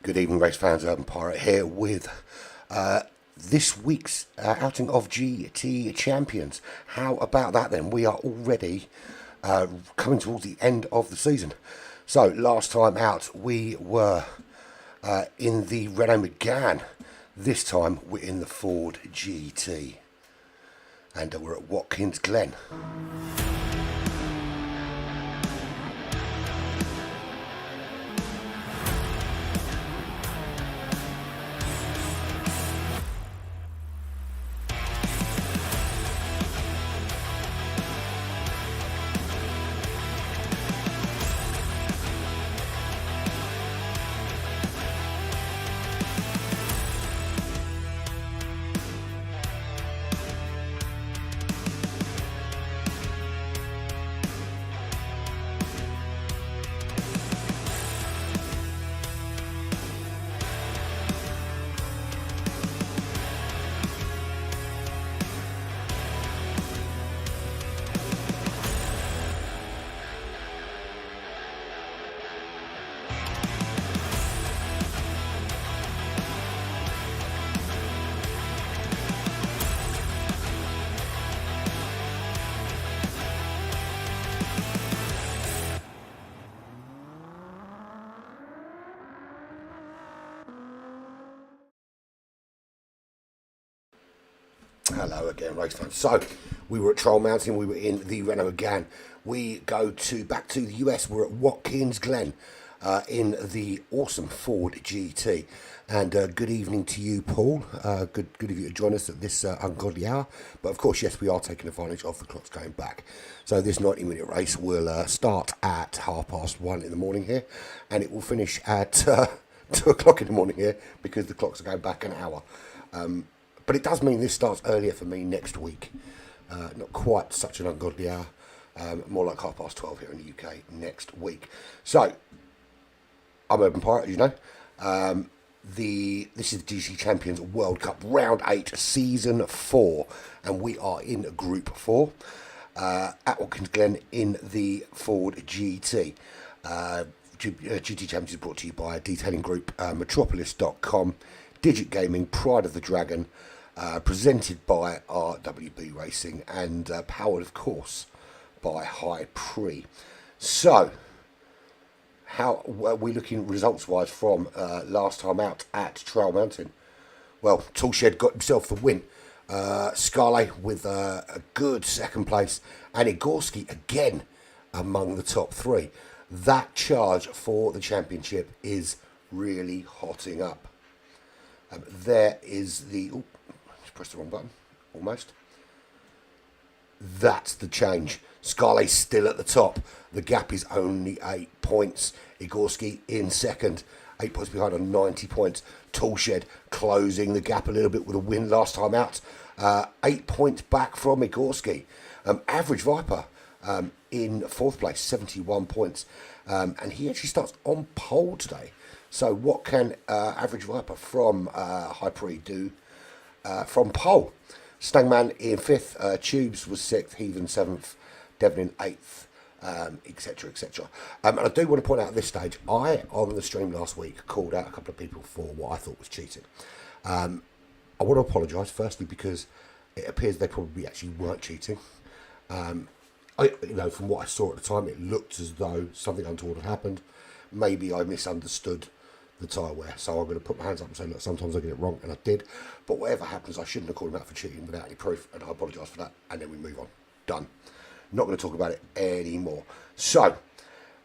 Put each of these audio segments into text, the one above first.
Good evening, race fans. Urban Pirate here with this week's outing of GT Champions. How about that then? We are already coming towards the end of the season. So last time out we were in the Renault Megane. This time we're in the Ford GT. And we're at Watkins, Glen. Hello again, race fans. So, we were at Troll Mountain, we were in the Renault again. We go back to the US, we're at Watkins, Glen, in the awesome Ford GT. And good evening to you, Paul. Good of you to join us at this ungodly hour. But of course, yes, we are taking advantage of the clocks going back. So this 90-minute race will start at 1:30 in the morning here, and it will finish at 2 o'clock in the morning here because the clocks are going back an hour. But it does mean this starts earlier for me next week. Not quite such an ungodly hour. More like 12:30 here in the UK next week. So, I'm Urban Pirate, as you know. This is the GC Champions World Cup Round 8, Season 4. And we are in Group 4. At Watkins Glen in the Ford GT. GT Champions is brought to you by Detailing Group, Metropolis.com, Digit Gaming, Pride of the Dragon, presented by RWB Racing, and powered, of course, by Hyprix. So, how were we looking results-wise from last time out at Trail Mountain? Well, Toolshed got himself the win. Scarlet with a good second place, and Igorski again among the top three. That charge for the championship is really hotting up. There is the... Oh, just pressed the wrong button. Almost. That's the change. Scarlet's still at the top. The gap is only 8 points. Igorski in second. 8 points behind on 90 points. Toolshed closing the gap a little bit with a win last time out. 8 points back from Igorski. Average Viper in fourth place, 71 points. And he actually starts on pole today. So what can Average Viper from Hyprix do from pole? Stangman in fifth, Tubes was sixth, Heathen seventh, Devon in eighth, etc, etc. And I do want to point out at this stage, I, on the stream last week, called out a couple of people for what I thought was cheating. I want to apologise, firstly, because it appears they probably actually weren't cheating. From what I saw at the time, it looked as though something untoward had happened. Maybe I misunderstood the tyre wear, so I'm going to put my hands up and say, look, sometimes I get it wrong, and I did. But whatever happens, I shouldn't have called him out for cheating without any proof, and I apologise for that, and then we move on. Done. Not going to talk about it anymore. So,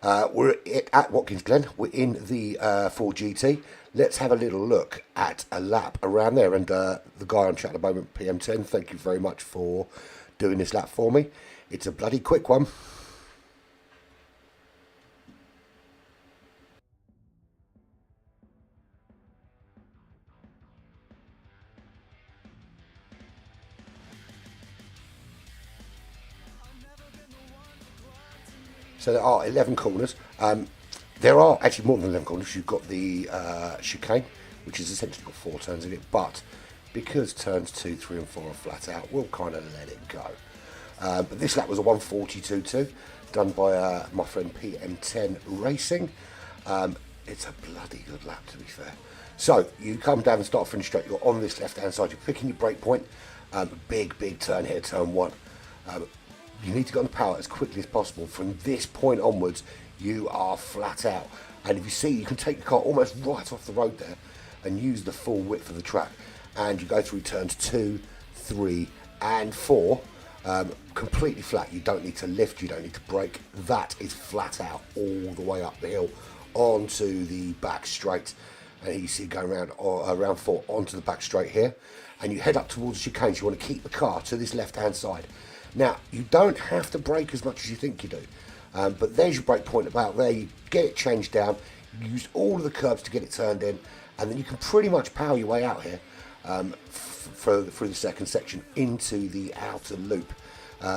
we're at Watkins Glen. We're in the Ford GT. Let's have a little look at a lap around there. And the guy on chat at the moment, PM10, thank you very much for doing this lap for me. It's a bloody quick one. So there are 11 corners. There are actually more than 11 corners. You've got the chicane, which has essentially got 4 turns in it. But because turns 2, 3 and 4 are flat out, we'll kind of let it go. But this lap was a 1:42.2, done by my friend PM10 Racing. It's a bloody good lap, to be fair. So you come down and start finish straight. You're on this left-hand side. You're picking your brake point. Big turn here, turn 1. You need to get on the power as quickly as possible. From this point onwards, you are flat out. And if you see, you can take the car almost right off the road there and use the full width of the track. And you go through turns 2, 3 and 4 completely flat. You don't need to lift, you don't need to brake. That is flat out all the way up the hill onto the back straight. And you see going around 4 onto the back straight here. And you head up towards the chicanes. You want to keep the car to this left-hand side. Now, you don't have to brake as much as you think you do. But there's your brake point about there. You get it changed down. You use all of the curbs to get it turned in. And then you can pretty much power your way out here through the second section into the outer loop,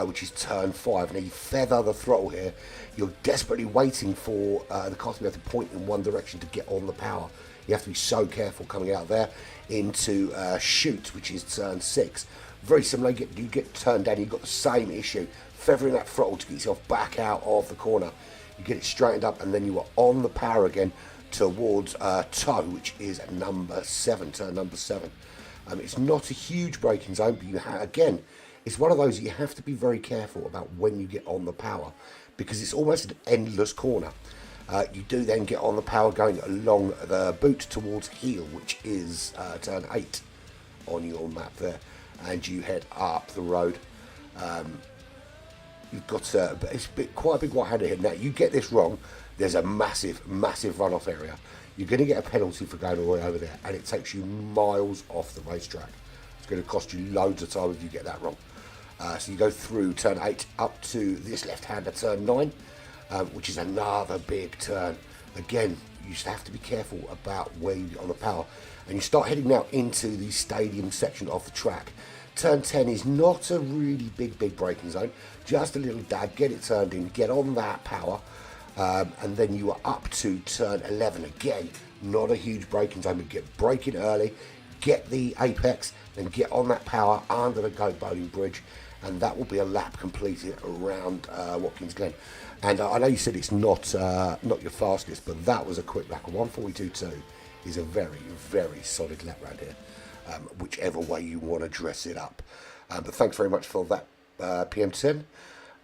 which is turn 5. Now, you feather the throttle here. You're desperately waiting for the car to be able to point in one direction to get on the power. You have to be so careful coming out there into chute, which is turn 6. Very similar, you get turned down, you've got the same issue, feathering that throttle to get yourself back out of the corner. You get it straightened up and then you are on the power again towards toe, which is number 7, turn number 7. It's not a huge braking zone, but again, it's one of those you have to be very careful about when you get on the power, because it's almost an endless corner. You do then get on the power going along the boot towards heel, which is turn 8 on your map there. and you head up the road. You've got it's quite a big white-handed head. Now, you get this wrong, there's a massive, massive runoff area. You're going to get a penalty for going all the way over there, and it takes you miles off the racetrack. It's going to cost you loads of time if you get that wrong. So you go through turn 8 up to this left-hander turn 9, which is another big turn. Again, you just have to be careful about where you get on the power. And you start heading now into the stadium section of the track. Turn 10 is not a really big braking zone, just a little dab, get it turned in, get on that power, and then you are up to turn 11. Again, not a huge braking zone, but get braking early, get the apex, then get on that power under the Goat Bowling Bridge, and that will be a lap completed around Watkins Glen. And I know you said it's not your fastest, but that was a quick lap. 1:42.2 is a very, very solid lap round here. Whichever way you want to dress it up. But thanks very much for that, PM10.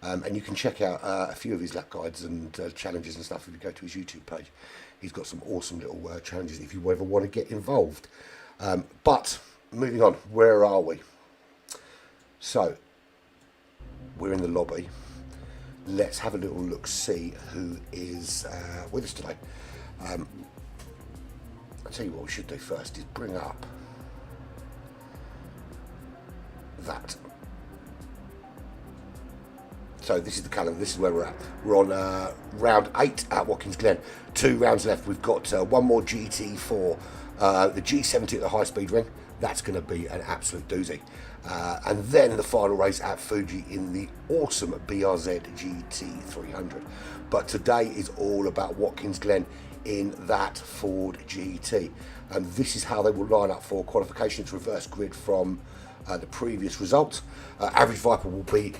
And you can check out a few of his lap guides and challenges and stuff if you go to his YouTube page. He's got some awesome little challenges if you ever want to get involved. But moving on, where are we? So, we're in the lobby. Let's have a little look, see who is with us today. I'll tell you what we should do first is bring up that. So this is the calendar, this is where we're at. We're on round 8 at Watkins Glen. 2 rounds left. We've got one more GT for the G70 at the high speed ring. That's going to be an absolute doozy. And then the final race at Fuji in the awesome BRZ GT300. But today is all about Watkins Glen in that Ford GT. And this is how they will line up for qualification. It's reverse grid from the previous result. Average Viper will be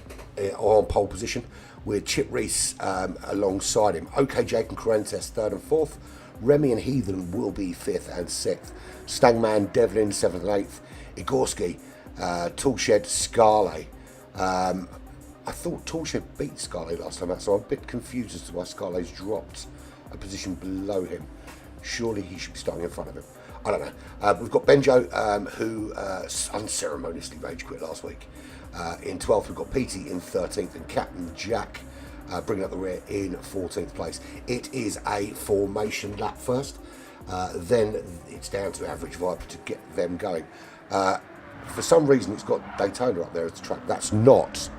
on pole position with Chip Reese alongside him. OK Jake and Correntes 3rd and 4th. Remy and Heathen will be 5th and 6th. Stangman, Devlin 7th and 8th. Igorski, Toolshed, Scarlett. I thought Toolshed beat Scarlett last time out, so I'm a bit confused as to why Scarlett's dropped a position below him. Surely he should be starting in front of him. I don't know. We've got Benjo, who unceremoniously rage quit last week. In 12th, we've got Petey in 13th, and Captain Jack bringing up the rear in 14th place. It is a formation lap first. Then it's down to Average Viper to get them going. For some reason, it's got Daytona up there as the track. That's not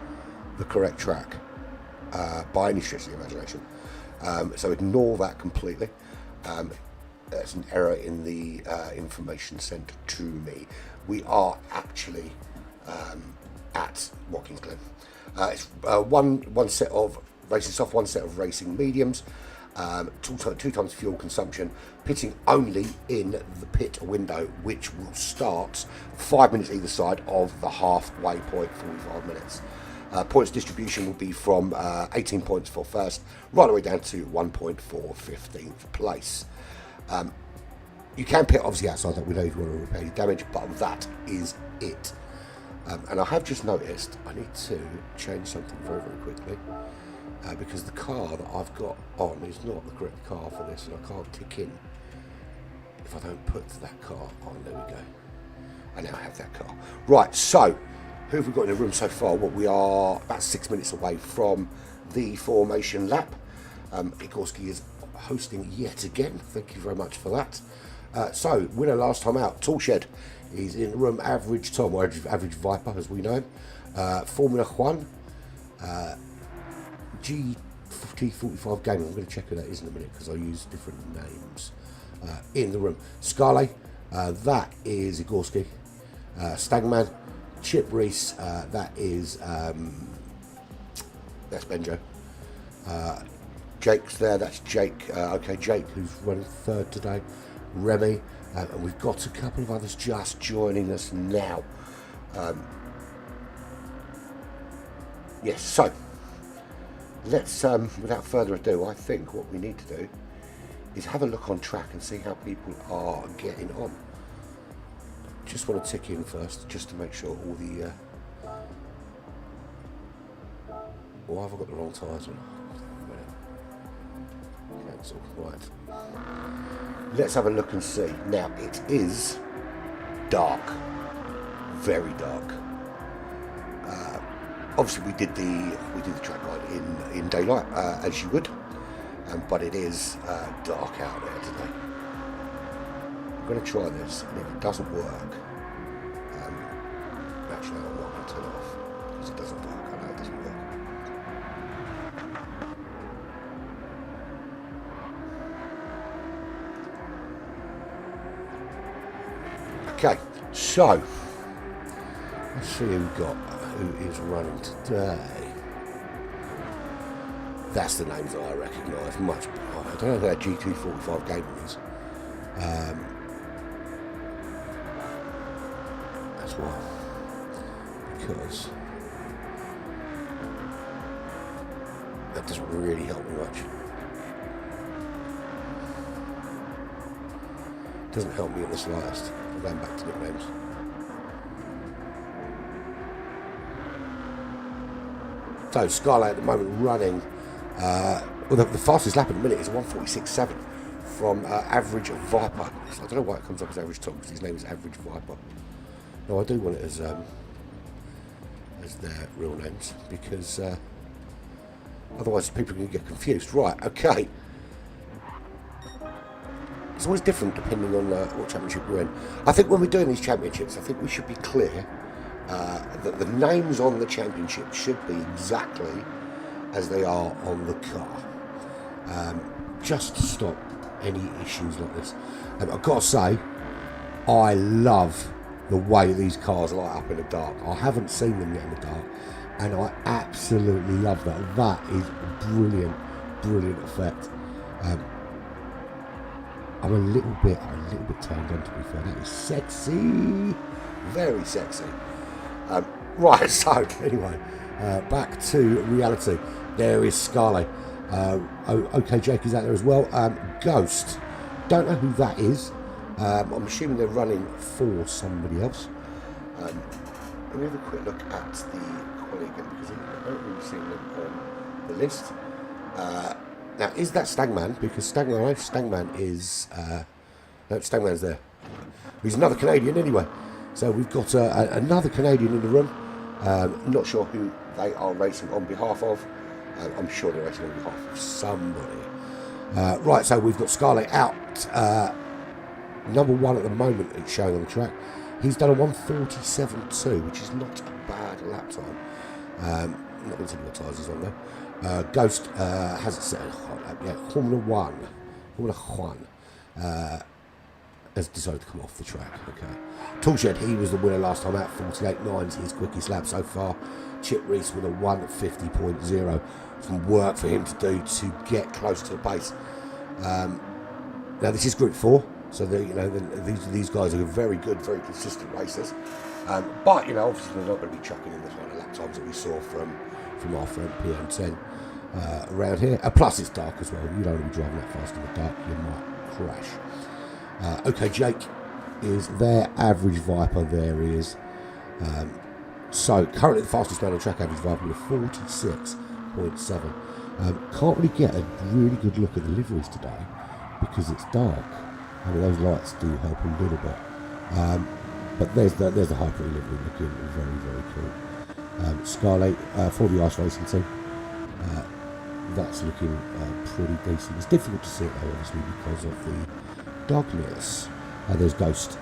the correct track by any stretch of the imagination. So ignore that completely. There's an error in the information sent to me. We are actually at Watkins Glen. It's one set of racing soft, one set of racing mediums, two times fuel consumption, pitting only in the pit window, which will start 5 minutes either side of the halfway point, 45 minutes. Points distribution will be from 18 points for first, right the way down to 1 point for 15th place. You can pit obviously outside that window if you want to repair your damage, but that is it. And I have just noticed I need to change something very, very quickly because the car that I've got on is not the correct car for this, and I can't tick in if I don't put that car on. There we go. I now have that car. Right, so who have we got in the room so far? Well, we are about 6 minutes away from the formation lap. Igorski is hosting yet again. Thank you very much for that. So, winner last time out, Toolshed is in the room. Average Tom, or Average Viper as we know him. Formula One, GT45 Gaming. I'm going to check who that is in a minute because I use different names. In the room, Scarlett, that is Igorski. Stagman, Chip Reese, that is that's Benjo. Jake's there, that's Jake. Okay, Jake, who's running 3rd today. Remy, and we've got a couple of others just joining us now. Yes, so let's, without further ado, I think what we need to do is have a look on track and see how people are getting on. Just want to tick in first, just to make sure all the. Oh, have I got the wrong tyres on? Cancel. Right. Let's have a look and see. Now, it is dark. Very dark. Obviously, we did the track guide in daylight, as you would, but it is dark out there today. I'm going to try this, and if it doesn't work, actually, I'm not going to turn it off because it doesn't work. I know it doesn't work. Okay, so let's see who is running today. That's the names that I recognise much. I don't know who that GT45 gaming is. As well, because that doesn't really help me much. Doesn't help me in the slightest. I'm going back to nicknames. So Scarlet at the moment running, well, the fastest lap at the minute is 1:46.7 from Average Viper. So I don't know why it comes up as Average Tom, because his name is Average Viper. No, I do want it as their real names, because otherwise people can get confused. Right, okay. It's always different depending on what championship we're in. I think when we're doing these championships, I think we should be clear that the names on the championship should be exactly as they are on the car, just to stop any issues like this. I've got to say, I love the way these cars light up in the dark. I haven't seen them yet in the dark, and I absolutely love that. That is brilliant, brilliant effect. I'm a little bit turned on, to be fair. That is sexy, very sexy. Right, so anyway, back to reality. There is Scarlet. OK Jake is out there as well. Ghost, don't know who that is. I'm assuming they're running for somebody else. Let me have a quick look at the quality again, because I don't really see them on the list. Now, is that Stagman? Because Stagman is... no, Stagman's there. He's another Canadian anyway. So we've got another Canadian in the room. Not sure who they are racing on behalf of. I'm sure they're racing on behalf of somebody. Right, so we've got Scarlet out. Number one at the moment, it's showing on the track. He's done a 1:47.2, which is not a bad lap time. I'm not going to tell you what tyres he's on there. Ghost hasn't set a hot lap yet. Formula One has decided to come off the track. Okay. Toolshed, he was the winner last time out. 48.9's his quickest lap so far. Chip Reese with a 1:50.0. Some work for him to do to get close to the pace. Now this is Group 4. So these guys are very good, very consistent racers, but obviously they're not going to be chucking in the kind of lap times that we saw from our friend PM10 around here. Plus it's dark as well. You don't want to be driving that fast in the dark; you might crash. OK, Jake is there. Average Viper, there he is. So currently the fastest man on track, Average Viper, with a 46.7. Can't really get a really good look at the liveries today because it's dark. I mean, those lights do help a little bit. But there's the Hyprix livery looking very, very cool. Scarlet for the ice racing team. That's looking pretty decent. It's difficult to see it though, obviously, because of the darkness. There's Ghost,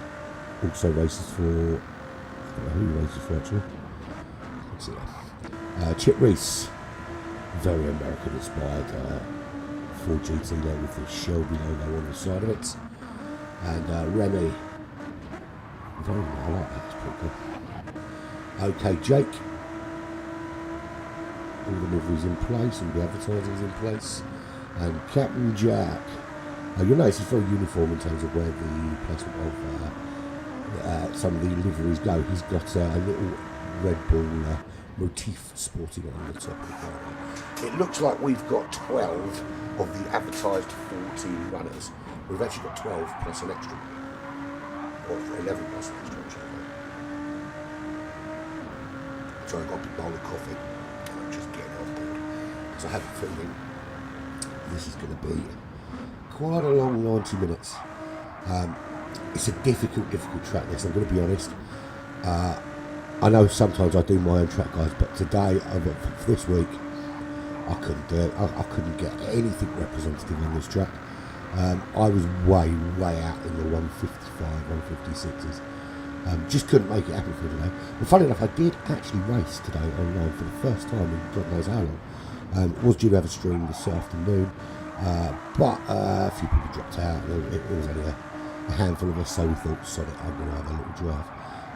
also races for... I don't know who he races for actually. Let's see there. Chip Reese, very American inspired Ford GT there with the Shelby logo on the side of it. And Remy, I like that, it's pretty good. OK Jake, all the liveries in place, all the advertising's in place. And Captain Jack, you'll notice it's very uniform in terms of where the placement of some of the liveries go. He's got a little Red Bull motif sporting on the top of the car. It looks like we've got 12 of the advertised 14 runners. We've actually got 12 plus an extra, or 11 plus an extra. So I've got a big bowl of coffee, and I'm just getting on board. So I have a feeling this is going to be quite a long 90 minutes. It's a difficult track this, I'm going to be honest. I know sometimes I do my own track, guys, but today, for this week, I couldn't do it. I couldn't get anything representative on this track. I was way out in the 155, 156s. Just couldn't make it happen for today. But funny enough, I did actually race today online for the first time in God knows how long. Was due to have a stream this afternoon, but a few people dropped out. It was only a handful of us, so we thought, sod it, I'm going to have a little drive.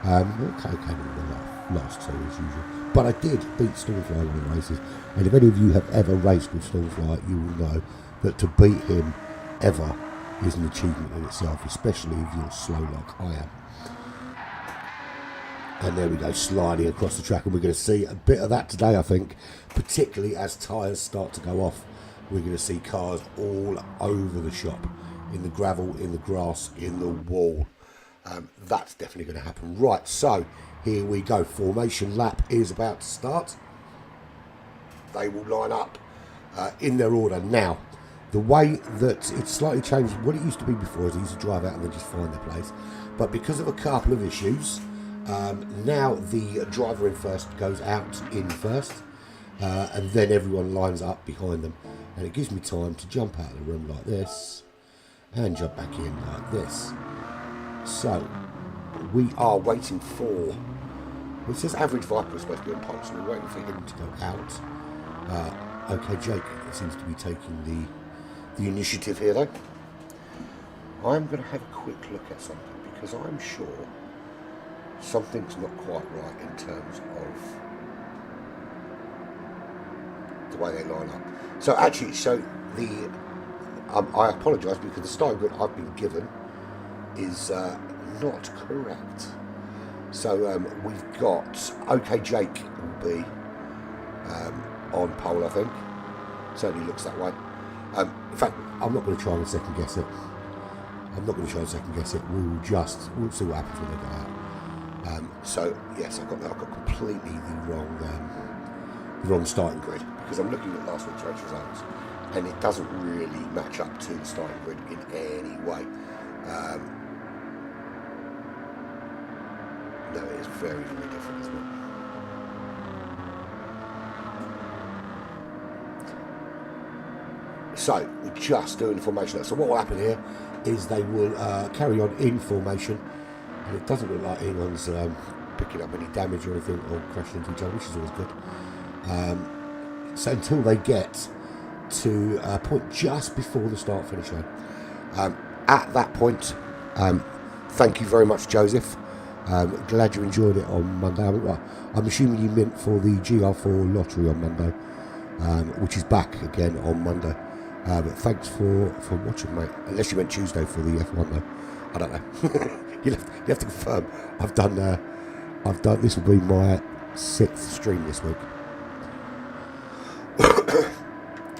Okay, came in the last two as usual. But I did beat Stormfly in the races, and if any of you have ever raced with Stormfly, you will know that to beat him ever is an achievement in itself, especially if you're slow like I am. And there we go, sliding across the track, and we're going to see a bit of that today, I think, particularly as tyres start to go off. We're going to see cars all over the shop, in the gravel, in the grass, in the wall. That's definitely going to happen. Right, so here we go. Formation lap is about to start. They will line up in their order. Now, the way that it's slightly changed, what it used to be before is they used to drive out and then just find their place. But because of a couple of issues, now the driver in first goes out in first, and then everyone lines up behind them. And it gives me time to jump out of the room like this and jump back in like this. So, we are waiting for, it says average Viper is supposed to be on pole, so we're waiting for him to go out. Okay, Jake seems to be taking the initiative here though. I'm going to have a quick look at something, because I'm sure something's not quite right in terms of the way they line up. So actually, the I apologise, because the starting grid I've been given is not correct. So we've got OK Jake will be on pole, I think. Certainly looks that way. In fact, I'm not going to try and second guess it. We'll see what happens when they go out. So yes, I've got completely the wrong starting grid, because I'm looking at last week's race results, and it doesn't really match up to the starting grid in any way. No, it is very, very different, isn't it? So, we're just doing formation now. So what will happen here is they will carry on in formation, and it doesn't look like anyone's picking up any damage or anything, or crashing into each other, which is always good. So until they get to a point just before the start-finish line. At that point, thank you very much, Joseph. Glad you enjoyed it on Monday. I'm assuming you meant for the GR4 lottery on Monday, which is back again on Monday. But thanks for watching, mate. Unless you meant Tuesday for the F1 though. I don't know. you have to confirm. I've done. This will be my 6th stream this week.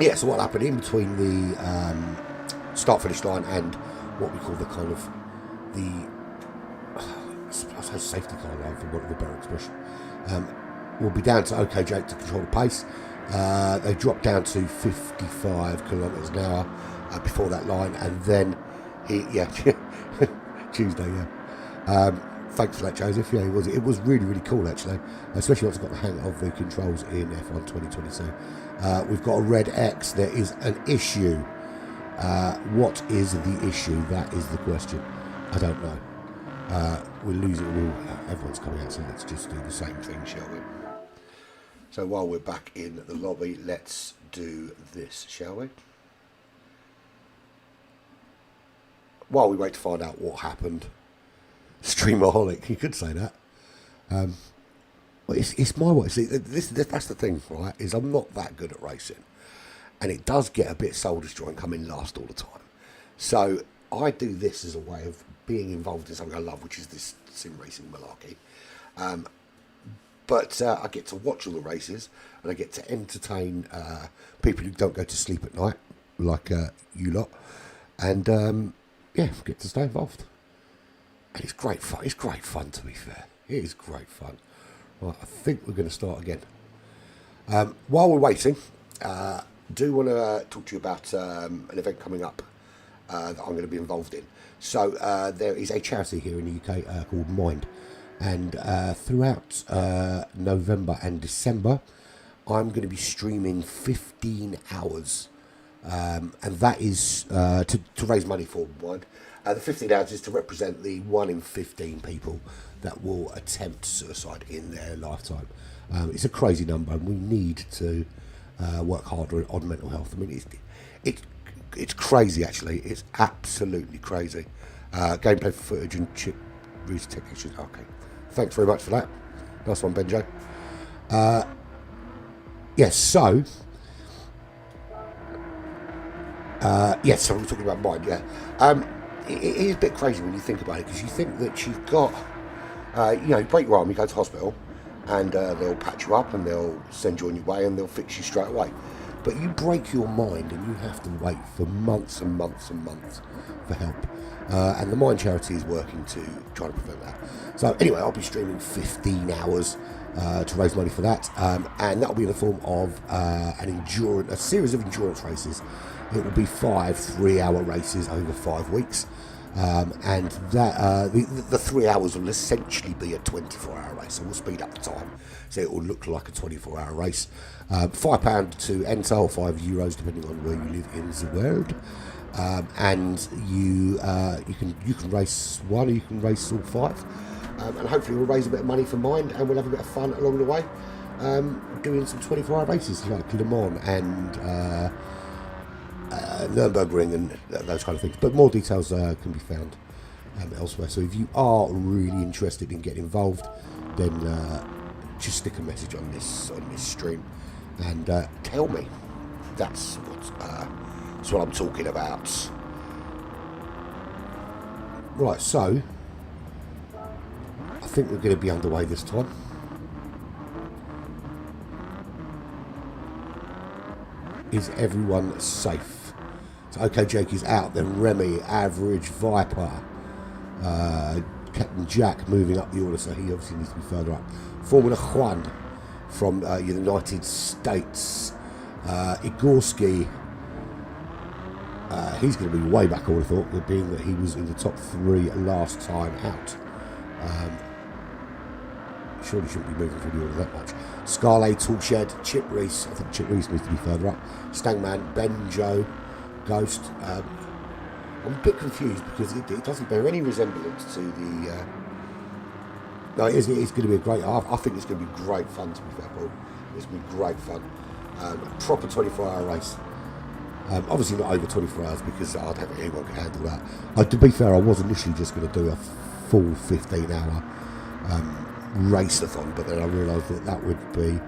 Yeah. So what happened in between the start-finish line and what we call the kind of I say safety car line, for want of a better expression, will be down to OK Jake to control the pace. They dropped down to 55 kilometres an hour before that line, and then Tuesday, thanks for that, Joseph. Yeah, it was really, really cool actually, especially once I got the hang of the controls in F1 2022. We've got a red X. There is an issue. What is the issue? That is the question. I don't know. We're losing. Everyone's coming out, so let's just do the same thing, shall we? So while we're back in the lobby, let's do this, shall we? While we wait to find out what happened, Streamaholic, you could say that. Well, it's my way. See, that's the thing, right? Is I'm not that good at racing, and it does get a bit soul destroying coming last all the time. So I do this as a way of being involved in something I love, which is this sim racing malarkey. But I get to watch all the races, and I get to entertain people who don't go to sleep at night, like you lot, and get to stay involved. And it's great fun. It's great fun, to be fair. It is great fun. Right, I think we're going to start again. While we're waiting, do want to talk to you about an event coming up that I'm going to be involved in. So there is a charity here in the UK called Mind. And throughout November and December, I'm going to be streaming 15 hours. And that is to raise money for one. The 15 hours is to represent the 1 in 15 people that will attempt suicide in their lifetime. It's a crazy number, and we need to work harder on mental health. I mean, it's crazy, actually. It's absolutely crazy. Gameplay footage and chip reader technicians. Okay, thanks very much for that. Nice one, Benjo. Yes, so... yes, so we're talking about mind, yeah. It is a bit crazy when you think about it, because you think that you've got, you break your arm, you go to hospital, and they'll patch you up, and they'll send you on your way, and they'll fix you straight away. But you break your mind, and you have to wait for months and months and months for help. And the Mind Charity is working to try to prevent that. So anyway, I'll be streaming 15 hours to raise money for that, and that'll be in the form of a series of endurance races. It will be 5 3-hour races over 5 weeks, and that the 3 hours will essentially be a 24-hour race. So we'll speed up the time, so it will look like a 24-hour race. £5 to enter, or €5 depending on where you live in the world. And you can race one, or you can race all 5, and hopefully we'll raise a bit of money for Mind, and we'll have a bit of fun along the way, doing some 24-hour races like Le Mans and Nürburgring and those kind of things. But more details can be found elsewhere. So if you are really interested in getting involved, then just stick a message on this stream and tell me. That's what I'm talking about. Right, so I think we're going to be underway this time. Is everyone safe? So, okay, Jake is out. Then Remy, Average, Viper, Captain Jack moving up the order, so he obviously needs to be further up. Formula Juan from the United States. Igorski, he's going to be way back, I would have thought, being that he was in the top 3 last time out. Surely shouldn't be moving through the order that much. Scarlet, Toolshed, Chip Reese. I think Chip Reese needs to be further up. Stangman, Benjo, Ghost. I'm a bit confused because it doesn't bear any resemblance to the... No, it's going to be a great... I think it's going to be great fun, to be fair, Paul. It's going to be great fun. Proper 24-hour race. Obviously not over 24 hours because I don't think anyone can handle that. To be fair, I was initially just going to do a full 15-hour race-a-thon, but then I realised that would be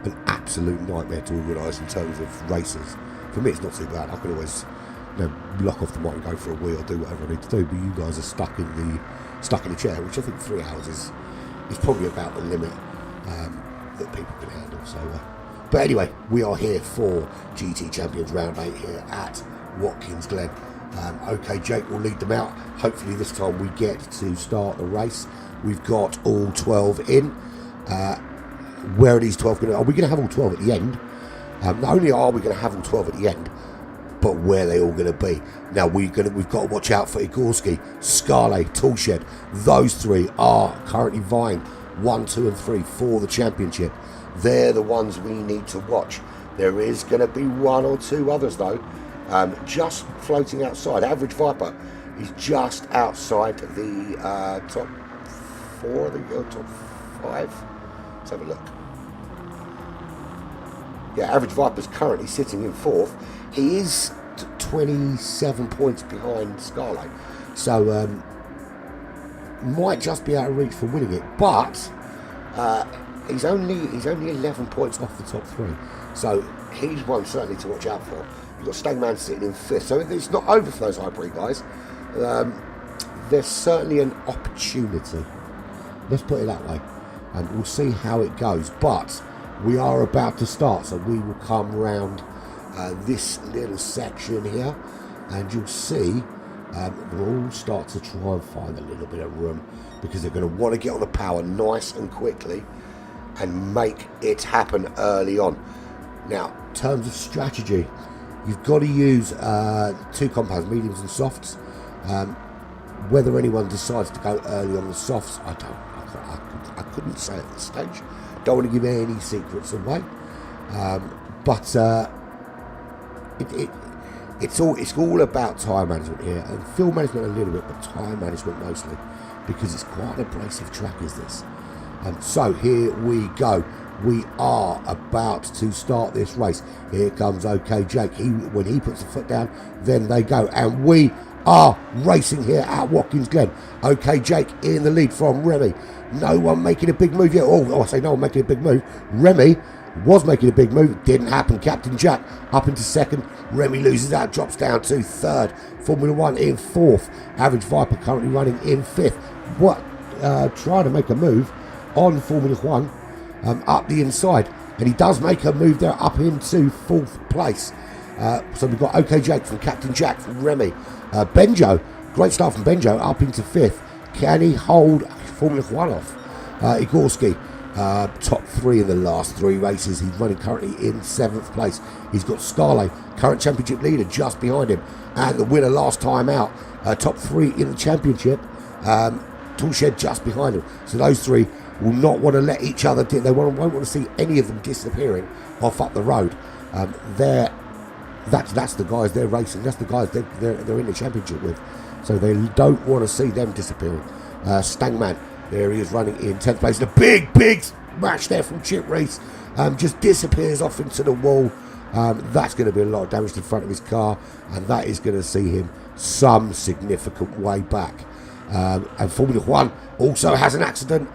an absolute nightmare to organise in terms of races. For me, it's not too bad. I can always block off the mic and go for a wheel or do whatever I need to do, but you guys are stuck in the chair, which I think 3 hours is probably about the limit that people can handle. So, but anyway, we are here for GT Champions Round 8 here at Watkins Glen. Okay, Jake will lead them out. Hopefully this time we get to start the race. We've got all 12 in. Where are these 12 going to... Are we going to have all 12 at the end? Not only are we going to have all 12 at the end, but where are they all going to be? Now, we've got to watch out for Igorski, Scarlet, Toolshed. Those 3 are currently vying 1, 2 and 3 for the championship. They're the ones we need to watch. There is going to be 1 or 2 others, though, just floating outside. Average Viper is just outside the top 4, or top 5. Let's have a look. Yeah, Average Viper's currently sitting in 4th. He is 27 points behind Scarlet, so might just be out of reach for winning it. But he's only 11 points off the top 3, so he's one certainly to watch out for. You've got Stagman sitting in 5th, so it's not over for those Hyprix guys. There's certainly an opportunity. Let's put it that way, and we'll see how it goes. But we are about to start, so we will come round this little section here, and you'll see we'll all start to try and find a little bit of room, because they're going to want to get on the power nice and quickly and make it happen early on. Now, in terms of strategy, you've got to use 2 compounds, mediums and softs. Whether anyone decides to go early on the softs, I couldn't say at this stage. Don't want to give any secrets away. But it's all about time management here, and field management a little bit, but time management mostly, because it's quite an abrasive track, is this. So here we go. We are about to start this race. Here comes OK Jake. When he puts the foot down, then they go, and we are racing here at Watkins Glen. OK Jake in the lead from Remy. No one making a big move yet. I say no one making a big move. Remy was making a big move. Didn't happen. Captain Jack up into second. Remy loses out, drops down to third. Formula One in fourth. Average Viper currently running in fifth. Trying to make a move on Formula One up the inside, and he does make a move there up into fourth place. So we've got OK Jake from Captain Jack from Remy. Benjo, great start from Benjo up into fifth. Can he hold Formula One off? Igorski, top three in the last three races. He's running currently in seventh place. He's got Scarlet, current championship leader, just behind him, and the winner last time out, top three in the championship. Toolshed just behind him. So those three will not want to let each other. They won't want to see any of them disappearing off up the road. That's the guys they're racing. That's the guys they're in the championship with. So they don't want to see them disappearing. Stangman, there he is running in 10th place. And a big smash there from Chip Reese. Just disappears off into the wall. That's going to be a lot of damage to the front of his car, and that is going to see him some significant way back. And Formula One also has an accident.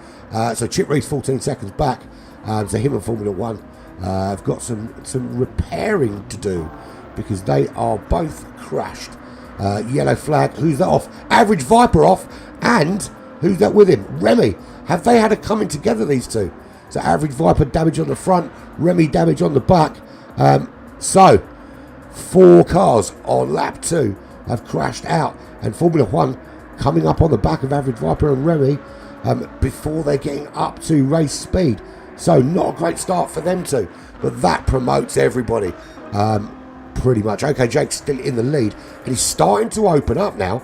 So Chip Reese 14 seconds back. So him and Formula One have got some repairing to do, because they are both crashed. Yellow flag. Who's that off? Average Viper off. And who's that with him? Remy. Have they had a coming together, these two? So Average Viper damage on the front, Remy damage on the back. So 4 cars on lap 2 have crashed out, and Formula One coming up on the back of Average Viper and Remy before they're getting up to race speed. So not a great start for them two, but that promotes everybody pretty much. OK Jake's still in the lead, and he's starting to open up now.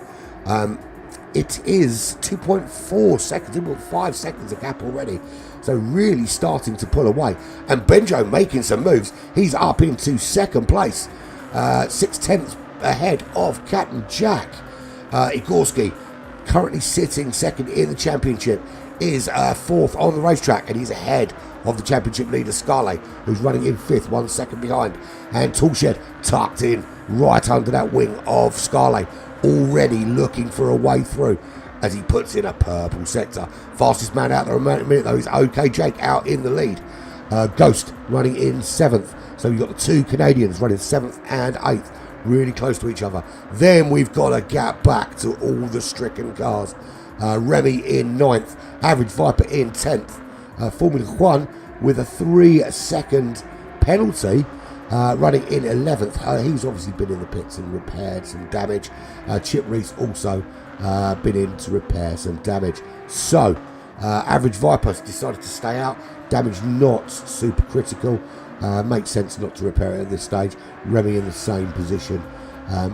It is 2.4 seconds, 2.5 seconds a gap already. So really starting to pull away. And Benjo making some moves. He's up into second place, 6/10 ahead of Captain Jack. Igorski, currently sitting second in the championship, is fourth on the racetrack, and he's ahead of the championship leader Scarlet, who's running in fifth, 1 second behind. And Toolshed tucked in right under that wing of Scarlet, already looking for a way through as he puts in a purple sector. Fastest man out there a minute though is OK Jake out in the lead. Ghost running in 7th. So you've got the two Canadians running 7th and 8th, really close to each other. Then we've got a gap back to all the stricken cars. Remy in 9th, Average Viper in 10th. Formula One with a 3-second penalty, running in 11th. He's obviously been in the pits and repaired some damage. Chip Reese also been in to repair some damage. So Average Viper decided to stay out. Damage not super critical. Makes sense not to repair it at this stage. Remy in the same position.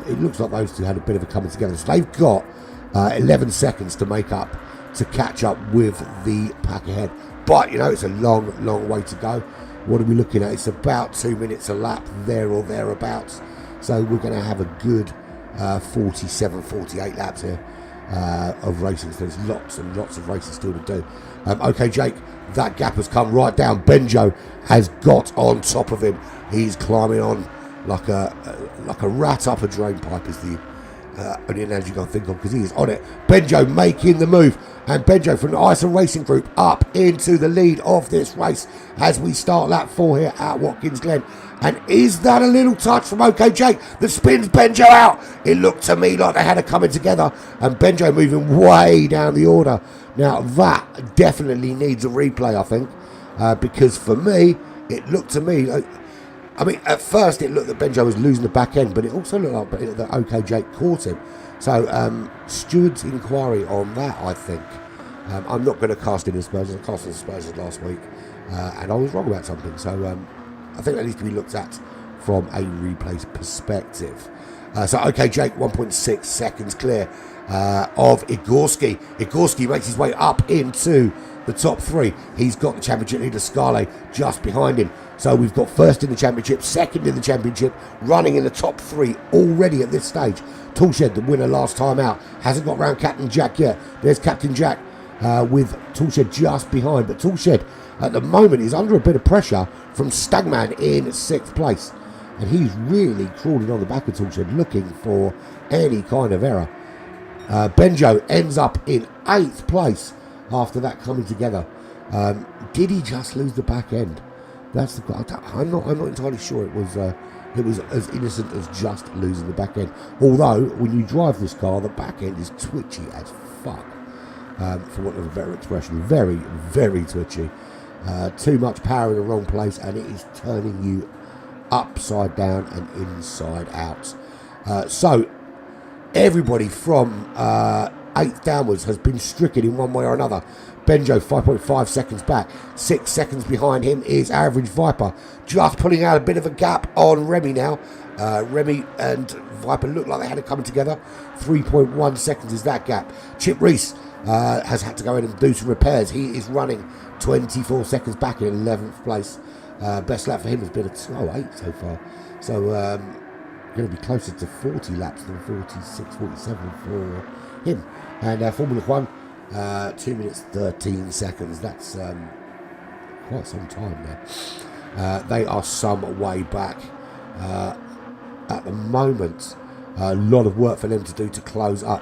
It looks like those two had a bit of a coming together. So they've got 11 seconds to catch up with the pack ahead. But, you know, it's a long way to go. What are we looking at? It's about 2 minutes a lap, there or thereabouts. So we're going to have a good 47, 48 laps here of racing. So there's lots and lots of races still to do. OK, Jake, that gap has come right down. Benjo has got on top of him. He's climbing on like a rat up a drain pipe is the only analogy I can think of, because he is on it. Benjo making the move, and Benjo from the ISA Racing Group up into the lead of this race as we start lap 4 here at Watkins Glen. And is that a little touch from OK Jake that spins Benjo out? It looked to me like they had it coming together, and Benjo moving way down the order. Now that definitely needs a replay, I think, because for me, it looked to me like, I mean, at first it looked that Benjo was losing the back end, but it also looked like that OK Jake caught him. So steward's inquiry on that, I think. I'm not going to cast in aspersions. I cast in aspersions last week, and I was wrong about something. So I think that needs to be looked at from a replay perspective. So OK Jake 1.6 seconds clear. of Igorski. Igorski makes his way up into the top 3. He's got the championship leader Scarlet just behind him. So we've got first in the championship, second in the championship, running in the top 3 already at this stage. Toolshed, the winner last time out, hasn't got round Captain Jack yet. There's Captain Jack with Toolshed just behind. But Toolshed at the moment is under a bit of pressure from Stagman in 6th place. And he's really crawling on the back of Toolshed looking for any kind of error. Benjo ends up in 8th place after that coming together. Did he just lose the back end? That's the. I'm not entirely sure it was as innocent as just losing the back end. Although when you drive this car, the back end is twitchy as fuck. For want of a better expression, very, very twitchy. Too much power in the wrong place, and it is turning you upside down and inside out. So everybody from 8th downwards has been stricken in one way or another. Benjo 5.5 seconds back. 6 seconds behind him is Average Viper, just pulling out a bit of a gap on Remy now. Remy and Viper look like they had it coming together. 3.1 seconds is that gap. Chip Reese has had to go in and do some repairs. He is running 24 seconds back in 11th place. Best lap for him has been a 2:08 so far. So going to be closer to 40 laps than 46, 47 for him. And Formula 1, 2 minutes 13 seconds. That's quite some time there. They are some way back at the moment. A lot of work for them to do to close up.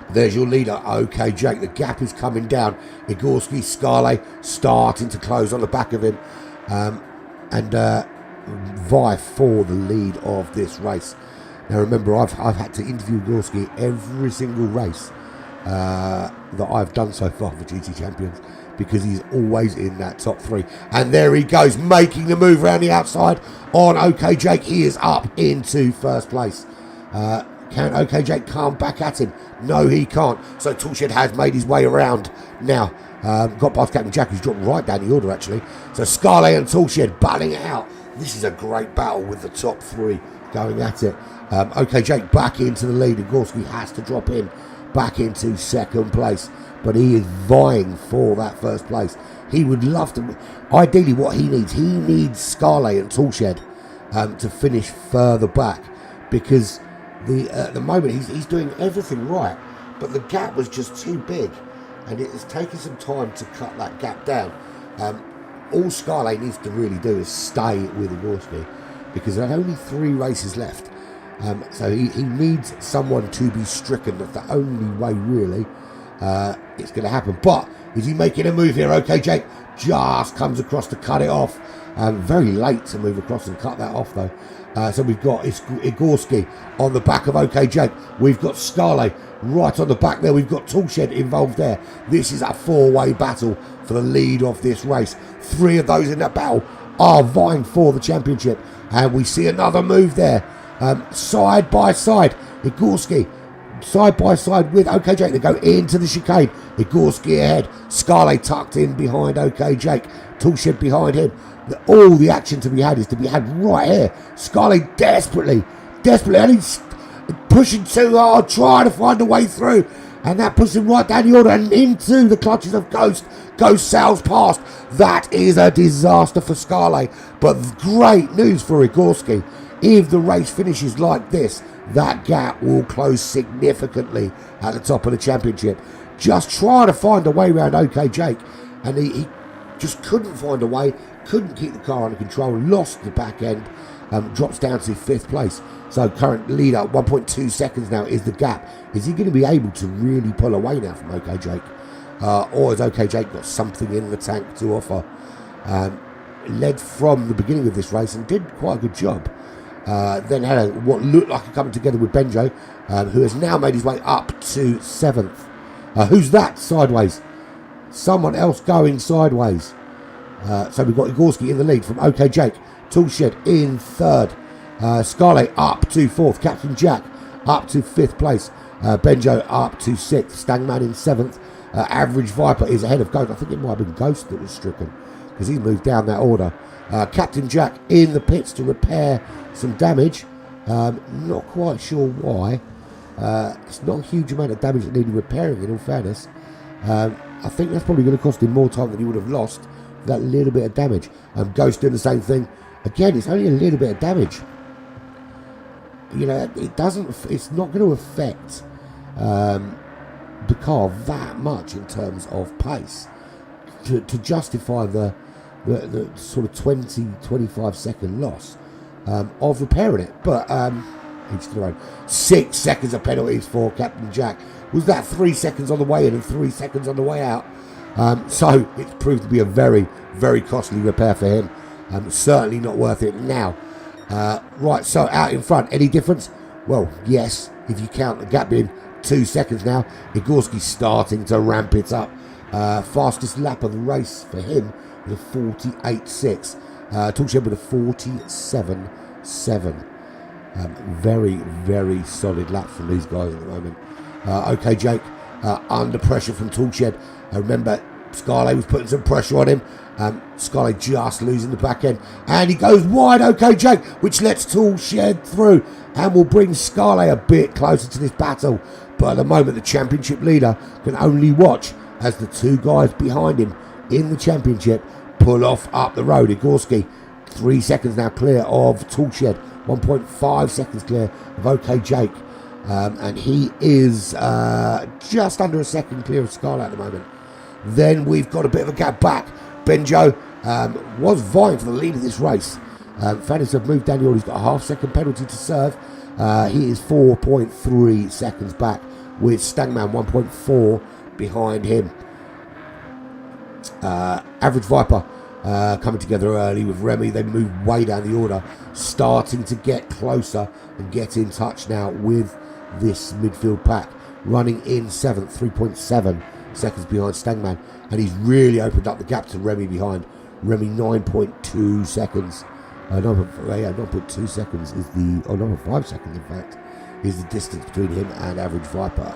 There's your leader, OK Jake. The gap is coming down. Igorski, Scarlet starting to close on the back of him. And vie for the lead of this race. Now remember, I've had to interview Igorski every single race that I've done so far for GT Champions, because he's always in that top 3. And there he goes, making the move around the outside on OK Jake. He is up into 1st place. Can OK Jake come back at him? No, he can't. So Toolshed has made his way around now. Got past Captain Jack, who's dropped right down the order actually. So Scarlet and Toolshed battling it out. This is a great battle with the top 3 going at it. OK Jake back into the lead. Igorski has to drop in back into 2nd place, but he is vying for that 1st place. He would love to. Ideally, what he needs Scarlet and Toolshed to finish further back, because at the moment he's doing everything right, but the gap was just too big, and it has taken some time to cut that gap down. All Scarlet needs to really do is stay with Igorski, because there are only 3 races left. So he needs someone to be stricken. That's the only way really it's going to happen. But is he making a move here? OK Jake just comes across to cut it off. Very late to move across and cut that off though. So we've got Igorski on the back of OK Jake. We've got Scarlet right on the back there. We've got Toolshed involved there. This is a 4-way battle for the lead of this race. 3 of those in that battle are vying for the championship. And we see another move there. Side by side. Igorski side by side with OK Jake. They go into the chicane. Igorski ahead. Scarlet tucked in behind OK Jake. Toolshed behind him. All the action to be had is to be had right here. Scarlet desperately, and he's pushing too hard, trying to find a way through, and that puts him right down the order and into the clutches of Ghost. Ghost sails past. That is a disaster for Scarlet, but great news for Igorski. If the race finishes like this, that gap will close significantly at the top of the championship. Just trying to find a way around OK Jake, and he just couldn't find a way. Couldn't keep the car under control, lost the back end, drops down to 5th place. So current leader, 1.2 seconds now is the gap. Is he going to be able to really pull away now from OK Jake? Or has OK Jake got something in the tank to offer? Led from the beginning of this race and did quite a good job. Then had what looked like a coming together with Benjo, who has now made his way up to 7th. Who's that sideways? Someone else going sideways. So we've got Igorski in the lead from OK Jake. Toolshed in 3rd. Scarlet up to 4th. Captain Jack up to 5th place. Benjo up to 6th. Stangman in 7th. Average Viper is ahead of Ghost. I think it might have been Ghost that was stricken, because he moved down that order. Captain Jack in the pits to repair some damage. Not quite sure why. It's not a huge amount of damage that needed repairing, in all fairness. I think that's probably going to cost him more time than he would have lost for that little bit of damage. Ghost doing the same thing. Again, it's only a little bit of damage. You know, it's not going to affect the car that much in terms of pace to justify the sort of 20-25 second loss of repairing it. But each to their own. 6 seconds of penalties for Captain Jack. Was that 3 seconds on the way in and 3 seconds on the way out? So it's proved to be a very, very costly repair for him. Certainly not worth it now. Right, so out in front, any difference? Well, yes, if you count the gap being 2 seconds now. Igorski's starting to ramp it up. Fastest lap of the race for him with a 48.6. Toolshed with a 47.7. Very, very solid lap from these guys at the moment. Okay, Jake, under pressure from Toolshed. Remember, Scarlet was putting some pressure on him. Scarlet just losing the back end. And he goes wide, okay, Jake, which lets Toolshed through and will bring Scarlet a bit closer to this battle. But at the moment, the championship leader can only watch as the two guys behind him in the championship pull off up the road. Igorski, 3 seconds now clear of Toolshed, 1.5 seconds clear of OK Jake. And he is just under a second clear of Scarlet at the moment. Then we've got a bit of a gap back. Benjo was vying for the lead of this race. Fannis have moved Daniel. He's got a half-second penalty to serve. He is 4.3 seconds back with Stangman 1.4 behind him. Average Viper coming together early with Remy. They move way down the order, starting to get closer and get in touch now with this midfield pack. Running in 7th, 3.7 seconds behind Stangman. And he's really opened up the gap to Remy behind. Remy 9.2 seconds. 9.2 seconds is the, 9.5 seconds in fact, is the distance between him and Average Viper.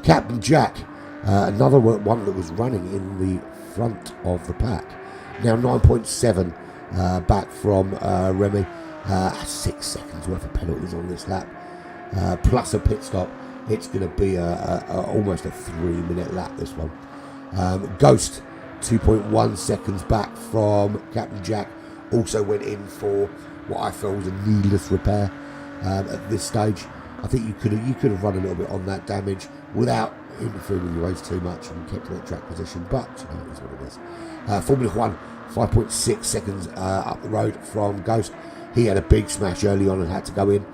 Captain Jack, another one that was running in the front of the pack. Now 9.7 back from Remy. 6 seconds worth of penalties on this lap. Plus a pit stop. It's going to be almost a 3-minute lap, this one. Ghost, 2.1 seconds back from Captain Jack. Also went in for what I felt was a needless repair at this stage. I think you could have run a little bit on that damage without interfering with your race too much and kept in that track position. But you know, it is what it is. Formula 1, 5.6 seconds up the road from Ghost. He had a big smash early on and had to go in.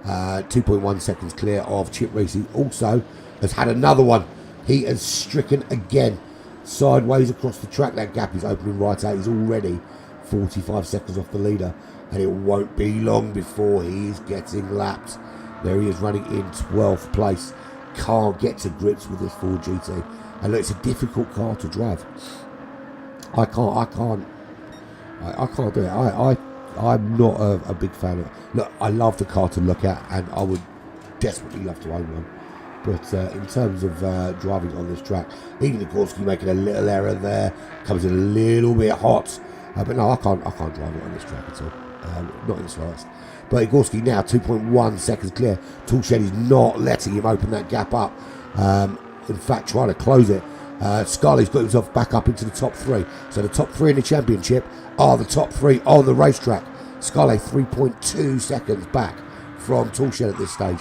2.1 seconds clear of Chip Reese. He also has had another one. He has stricken again sideways across the track. That gap is opening right out. He's already 45 seconds off the leader, and it won't be long before he's getting lapped. There he is running in 12th place. Can't get to grips with this Ford GT, and look, it's a difficult car to drive. I can't do it. I'm not a big fan of it. Look, I love the car to look at, and I would desperately love to own one. But in terms of driving on this track, even Igorski making a little error there, comes in a little bit hot. But no, I can't drive it on this track at all. Not in the slightest. But Igorski now 2.1 seconds clear. Toolshed is not letting him open that gap up. In fact, trying to close it. Scarley's got himself back up into the top 3. So the top 3 in the championship are the top 3 on the racetrack. Scarley 3.2 seconds back from Toolshed at this stage.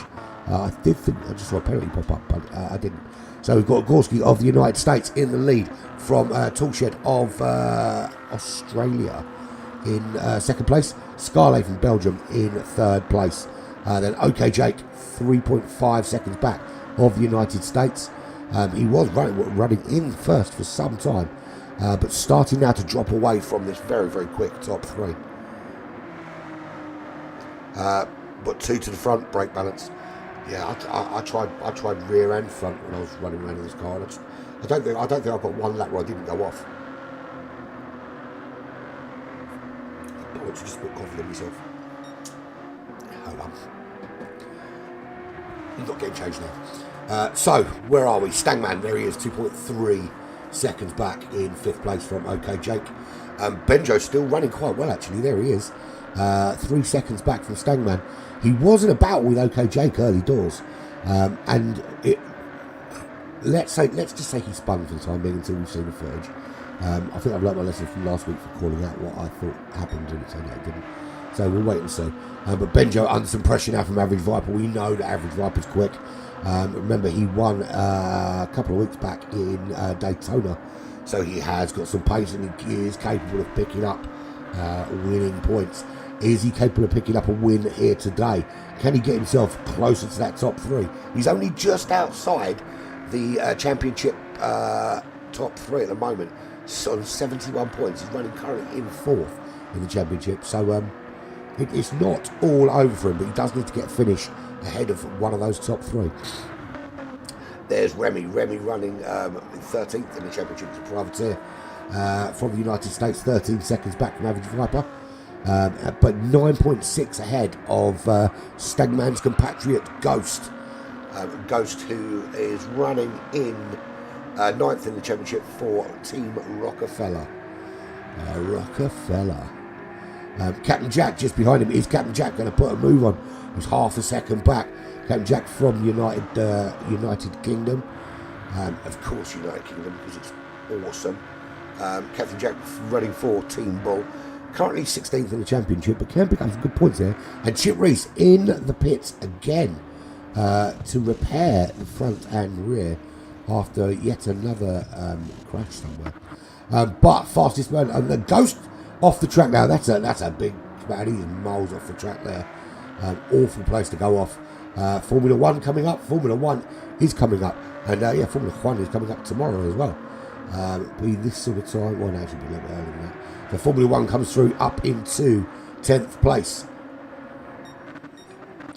I did think I just saw a penalty pop up, but I didn't. So we've got Igorski of the United States in the lead from Toolshed of Australia in second place. Scarlett from Belgium in third place. Then OK Jake 3.5 seconds back of the United States. He was running in first for some time, but starting now to drop away from this very, very quick top 3. But 2 to the front, brake balance. Yeah, I tried rear and front when I was running around in this car. I don't think I've got one lap where I didn't go off. I want to just put coffee on myself. Hold on. I'm not getting changed now. So, where are we? Stangman, there he is, 2.3 seconds back in 5th place from OK Jake. Benjo's still running quite well, actually. There he is. 3 seconds back from Stangman. He was in a battle with OK Jake early doors. And let's just say he spun for the time being until we've seen the footage. I think I've learnt my lesson from last week for calling out what I thought happened and it turned out it didn't. So we'll wait and see. But Benjo under some pressure now from Average Viper. We know that Average Viper's quick. Remember, he won a couple of weeks back in Daytona. So he has got some pace and he is capable of picking up winning points. Is he capable of picking up a win here today? Can he get himself closer to that top 3? He's only just outside the championship top 3 at the moment. So on 71 points. He's running currently in 4th in the championship. So it's not all over for him, but he does need to get a finish ahead of one of those top 3. There's Remy running 13th in the championship as a privateer from the United States, 13 seconds back from Average Viper, but 9.6 ahead of Stagman's compatriot Ghost. Ghost, who is running in 9th in the championship for Team Rockefeller. Captain Jack just behind him. Is Captain Jack going to put a move on? He's half a second back. Captain Jack from United Kingdom. Of course, United Kingdom, because it's awesome. Captain Jack running for Team Bull. Currently 16th in the championship, but can pick up some good points there. And Chip Reese in the pits again to repair the front and rear after yet another crash somewhere. But fastest man, and the Ghost off the track now. That's a big man. He's miles off the track there. Awful place to go off. Formula 1 coming up. Formula 1 is coming up. And Formula 1 is coming up tomorrow as well. Be this sort of time. Well, no, actually be a little bit earlier than that. So Formula 1 comes through up into 10th place.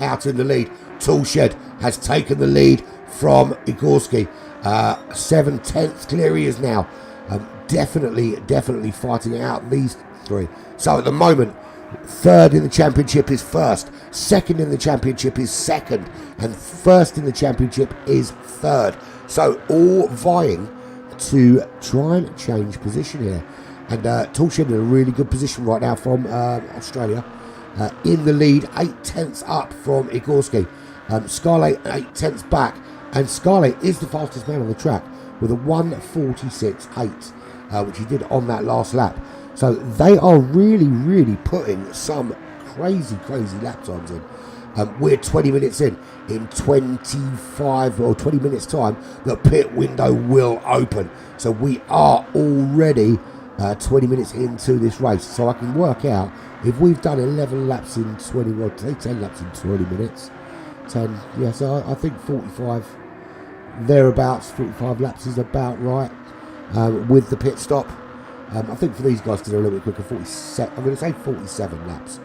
Out in the lead. Toolshed has taken the lead from Igorski. 7/10 clear he is now. Definitely fighting out these 3. So at the moment, 3rd in the championship is 1st, 2nd in the championship is 2nd, and 1st in the championship is 3rd. So all vying to try and change position here. And Toolshed in a really good position right now from Australia. In the lead, 8/10 up from Igorski. Scarlett 8/10 back, and Scarlett is the fastest man on the track with a 1:46.8, which he did on that last lap. So they are really putting some crazy lap times in. We're 20 minutes in 25 or 20 minutes time, the pit window will open. So we are already 20 minutes into this race. So I can work out if we've done 11 laps in 20, well, say 10 laps in 20 minutes. 10, yeah, so I think 45, thereabouts, 45 laps is about right with the pit stop. I think for these guys to do a little bit quicker, 47, I'm going to say 47 laps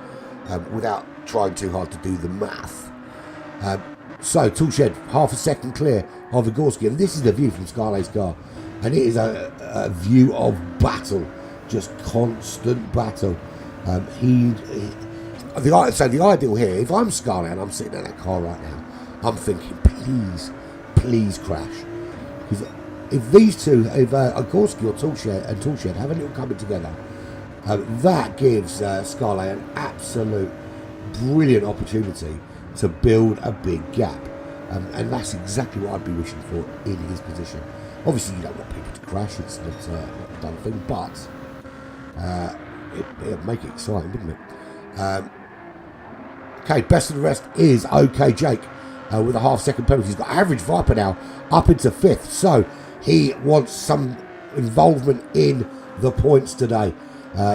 without trying too hard to do the math. So Toolshed, half a second clear of Igorski, and this is the view from Scarlett's car, and it is a view of battle, just constant battle. So the ideal here, if I'm Scarlett and I'm sitting in that car right now, I'm thinking, please crash. Because if these two, if Igorski or Toolshed have a little coming together, that gives Scarlett an absolute brilliant opportunity to build a big gap. And that's exactly what I'd be wishing for in his position. Obviously, you don't want people to crash, it's not a done thing, but it'd make it exciting, wouldn't it? Okay, best of the rest is OK Jake with a half-second penalty. He's got Average Viper now up into 5th, so he wants some involvement in the points today.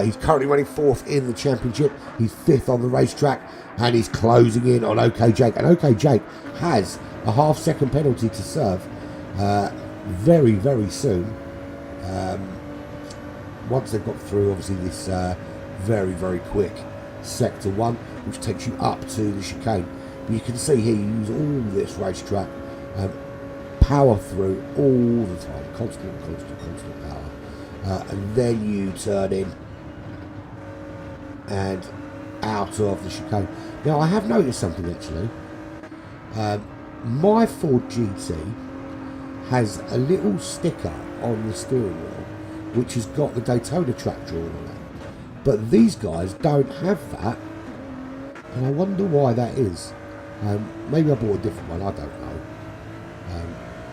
He's currently running 4th in the championship. He's 5th on the racetrack, and he's closing in on OK Jake. And OK Jake has a half-second penalty to serve very soon. Once they've got through, obviously, this very quick sector 1, which takes you up to the chicane. But you can see here, you use all this racetrack, power through all the time, constant power, and then you turn in and out of the chicane. Now I have noticed something actually. My Ford GT has a little sticker on the steering wheel which has got the Daytona track drawn on it, but these guys don't have that, and I wonder why that is. Maybe I bought a different one, I don't know.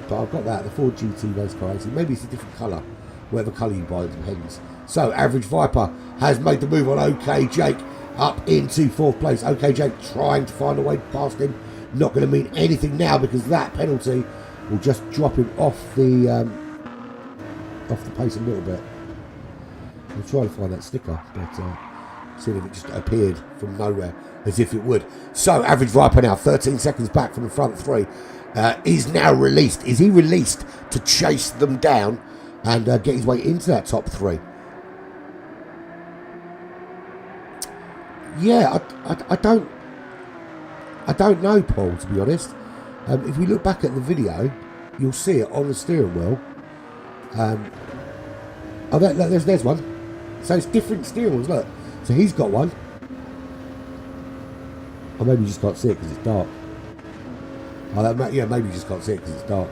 But I've got that, the Ford GT race car racing. Maybe it's a different colour, whatever colour you buy, it depends. So, Average Viper has made the move on OK Jake up into 4th place. OK Jake trying to find a way past him. Not going to mean anything now because that penalty will just drop him off the pace a little bit. I'm trying to find that sticker, but seeing if it just appeared from nowhere as if it would. So, Average Viper now 13 seconds back from the front 3. Is now released. Is he released to chase them down and get his way into that top 3? Yeah, I don't know, Paul, to be honest. If we look back at the video, you'll see it on the steering wheel. Oh, there's one. So it's different steering wheels, look. So he's got one. Or maybe you just can't see it because it's dark. Oh, yeah, maybe you just can't see it because it's dark.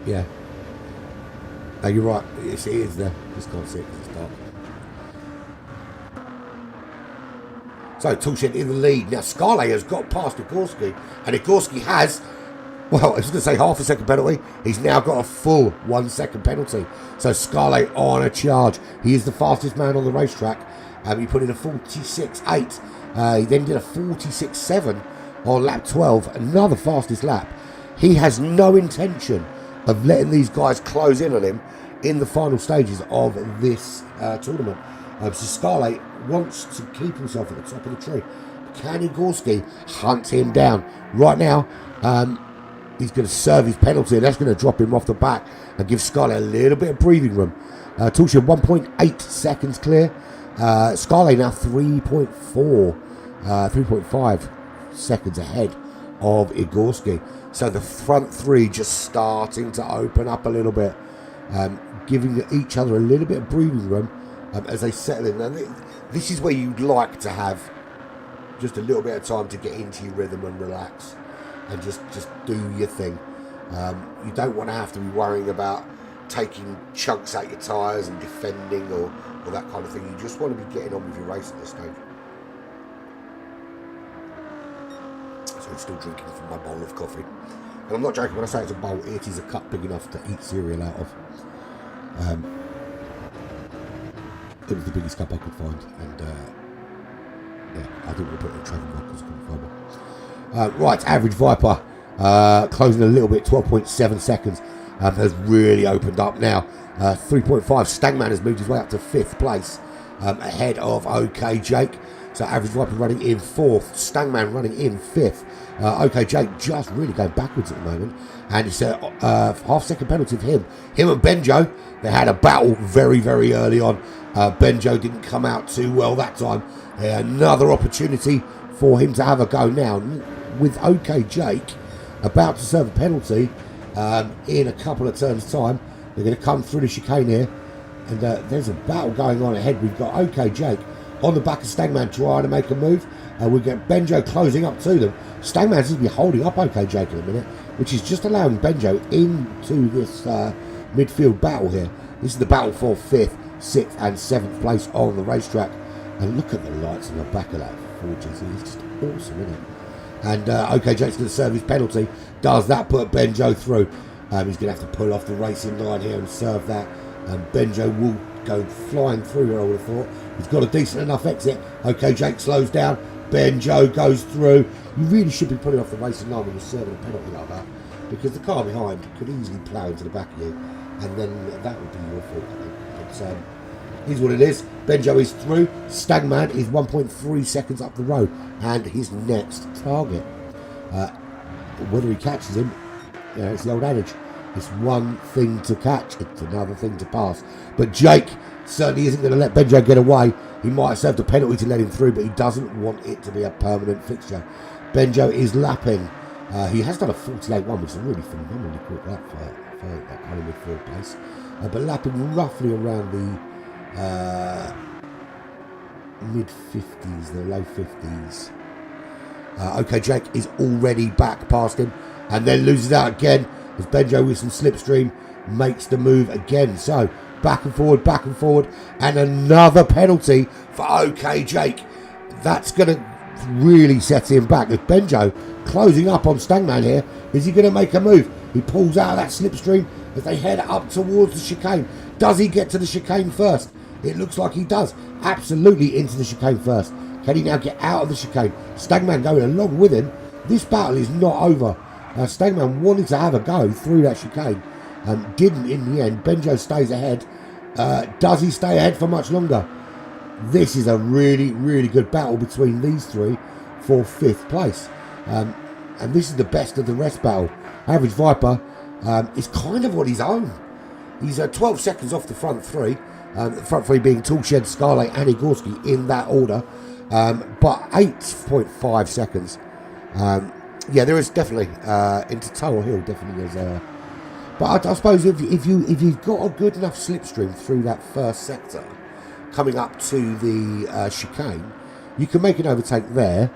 Yeah. No, you're right. It is there. Just can't see it because it's dark. So, Tulshin in the lead. Now, Scarlett has got past Igorski. And Igorski has, well, I was going to say half a second penalty. He's now got a full 1 second penalty. So, Scarlett on a charge. He is the fastest man on the racetrack. He put in a 46.8. He then did a 46.7 on lap 12. Another fastest lap. He has no intention of letting these guys close in on him in the final stages of this tournament. So Scarlett wants to keep himself at the top of the tree. Can Igorski hunt him down? Right now, he's going to serve his penalty, and that's going to drop him off the back and give Scarlett a little bit of breathing room. Tulshin 1.8 seconds clear. Scarlett now 3.5 seconds ahead of Igorski. So the front 3 just starting to open up a little bit, giving each other a little bit of breathing room as they settle in. Now, this is where you'd like to have just a little bit of time to get into your rhythm and relax and just do your thing. You don't want to have to be worrying about taking chunks out your tyres and defending or that kind of thing. You just want to be getting on with your race at this stage. So I'm still drinking from my bowl of coffee. And I'm not joking when I say it's a bowl, it is a cup big enough to eat cereal out of. It was the biggest cup I could find, and yeah, I didn't want to put it in travel mug because I couldn't find it. Right, Average Viper closing a little bit, 12.7 seconds, has really opened up now. 3.5. Stangman has moved his way up to 5th place, ahead of OK Jake. So Average Viper running in 4th, Stangman running in 5th. OK Jake just really going backwards at the moment, and it's a half-second penalty of him. Him and Benjo, they had a battle very, very early on. Benjo didn't come out too well that time. Another opportunity for him to have a go now. With OK Jake about to serve a penalty in a couple of turns' time, they're going to come through the chicane here, and there's a battle going on ahead. We've got OK Jake on the back of Stangman trying to make a move. We get Benjo closing up to them. Stangman seems to be holding up OK Jake in a minute, which is just allowing Benjo into this midfield battle here. This is the battle for 5th, 6th and 7th place on the racetrack. And look at the lights on the back of that Ford GT. It's just awesome, isn't it? And OK Jake's going to serve his penalty. Does that put Benjo through? He's going to have to pull off the racing line here and serve that. And Benjo will go flying through, I would have thought. He's got a decent enough exit. OK Jake slows down. Benjo goes through. You really should be pulling off the racing line when you're serving a penalty like that, because the car behind could easily plough into the back of you, and then that would be your fault, I think. But here's what it is. Benjo is through. Stangman is 1.3 seconds up the road, and his next target. Whether he catches him, you know, it's the old adage. It's one thing to catch, it's another thing to pass. But Jake certainly isn't going to let Benjo get away. He might have served a penalty to let him through, but he doesn't want it to be a permanent fixture. Benjo is lapping. He has done a 48.1, which is a really phenomenally quick lap for that kind of midfield place. But lapping roughly around the mid-50s, the low 50s. OK Jake is already back past him, and then loses out again as Benjo with some slipstream makes the move again. So back and forward, and another penalty for OK Jake. That's going to really sets him back. With Benjo closing up on Stagman here, is he going to make a move? He pulls out of that slipstream as they head up towards the chicane. Does he get to the chicane first? It looks like he does. Absolutely into the chicane first. Can he now get out of the chicane? Stagman going along with him. This battle is not over. Stagman wanted to have a go through that chicane. Didn't in the end. Benjo stays ahead. Does he stay ahead for much longer? This is a really, really good battle between these three for 5th place. And this is the best of the rest battle. Average Viper is kind of on his own. He's 12 seconds off the front three. The front three being Toolshed, Scarlet and Igorski in that order. But 8.5 seconds. Yeah, there is definitely into Tower Hill definitely is. But I suppose if you've got a good enough slipstream through that first sector, coming up to the chicane, you can make an overtake there.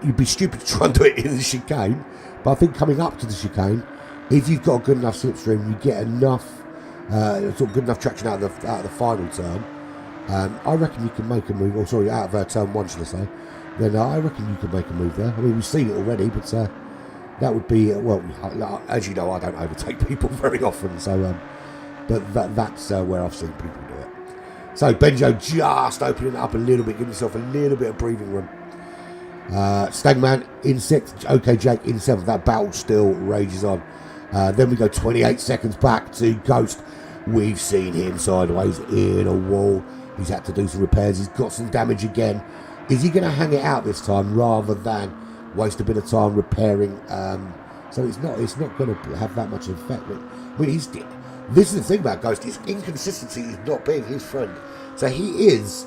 You'd be stupid to try and do it in the chicane, but I think coming up to the chicane, if you've got a good enough slipstream, you get enough sort of good enough traction out of the final turn. I reckon you can make a move. Or sorry, out of turn 1, should I say? Then I reckon you can make a move there. I mean, we've seen it already, but that would be well. As you know, I don't overtake people very often, so but that's where I've seen people do it. So Benjo just opening it up a little bit, giving himself a little bit of breathing room. Stagman in 6th, OK Jake in 7th. That battle still rages on. Then we go 28 seconds back to Ghost. We've seen him sideways in a wall. He's had to do some repairs. He's got some damage again. Is he going to hang it out this time rather than waste a bit of time repairing? So it's not going to have that much effect. I mean, this is the thing about Ghost. His inconsistency is not being his friend. So he is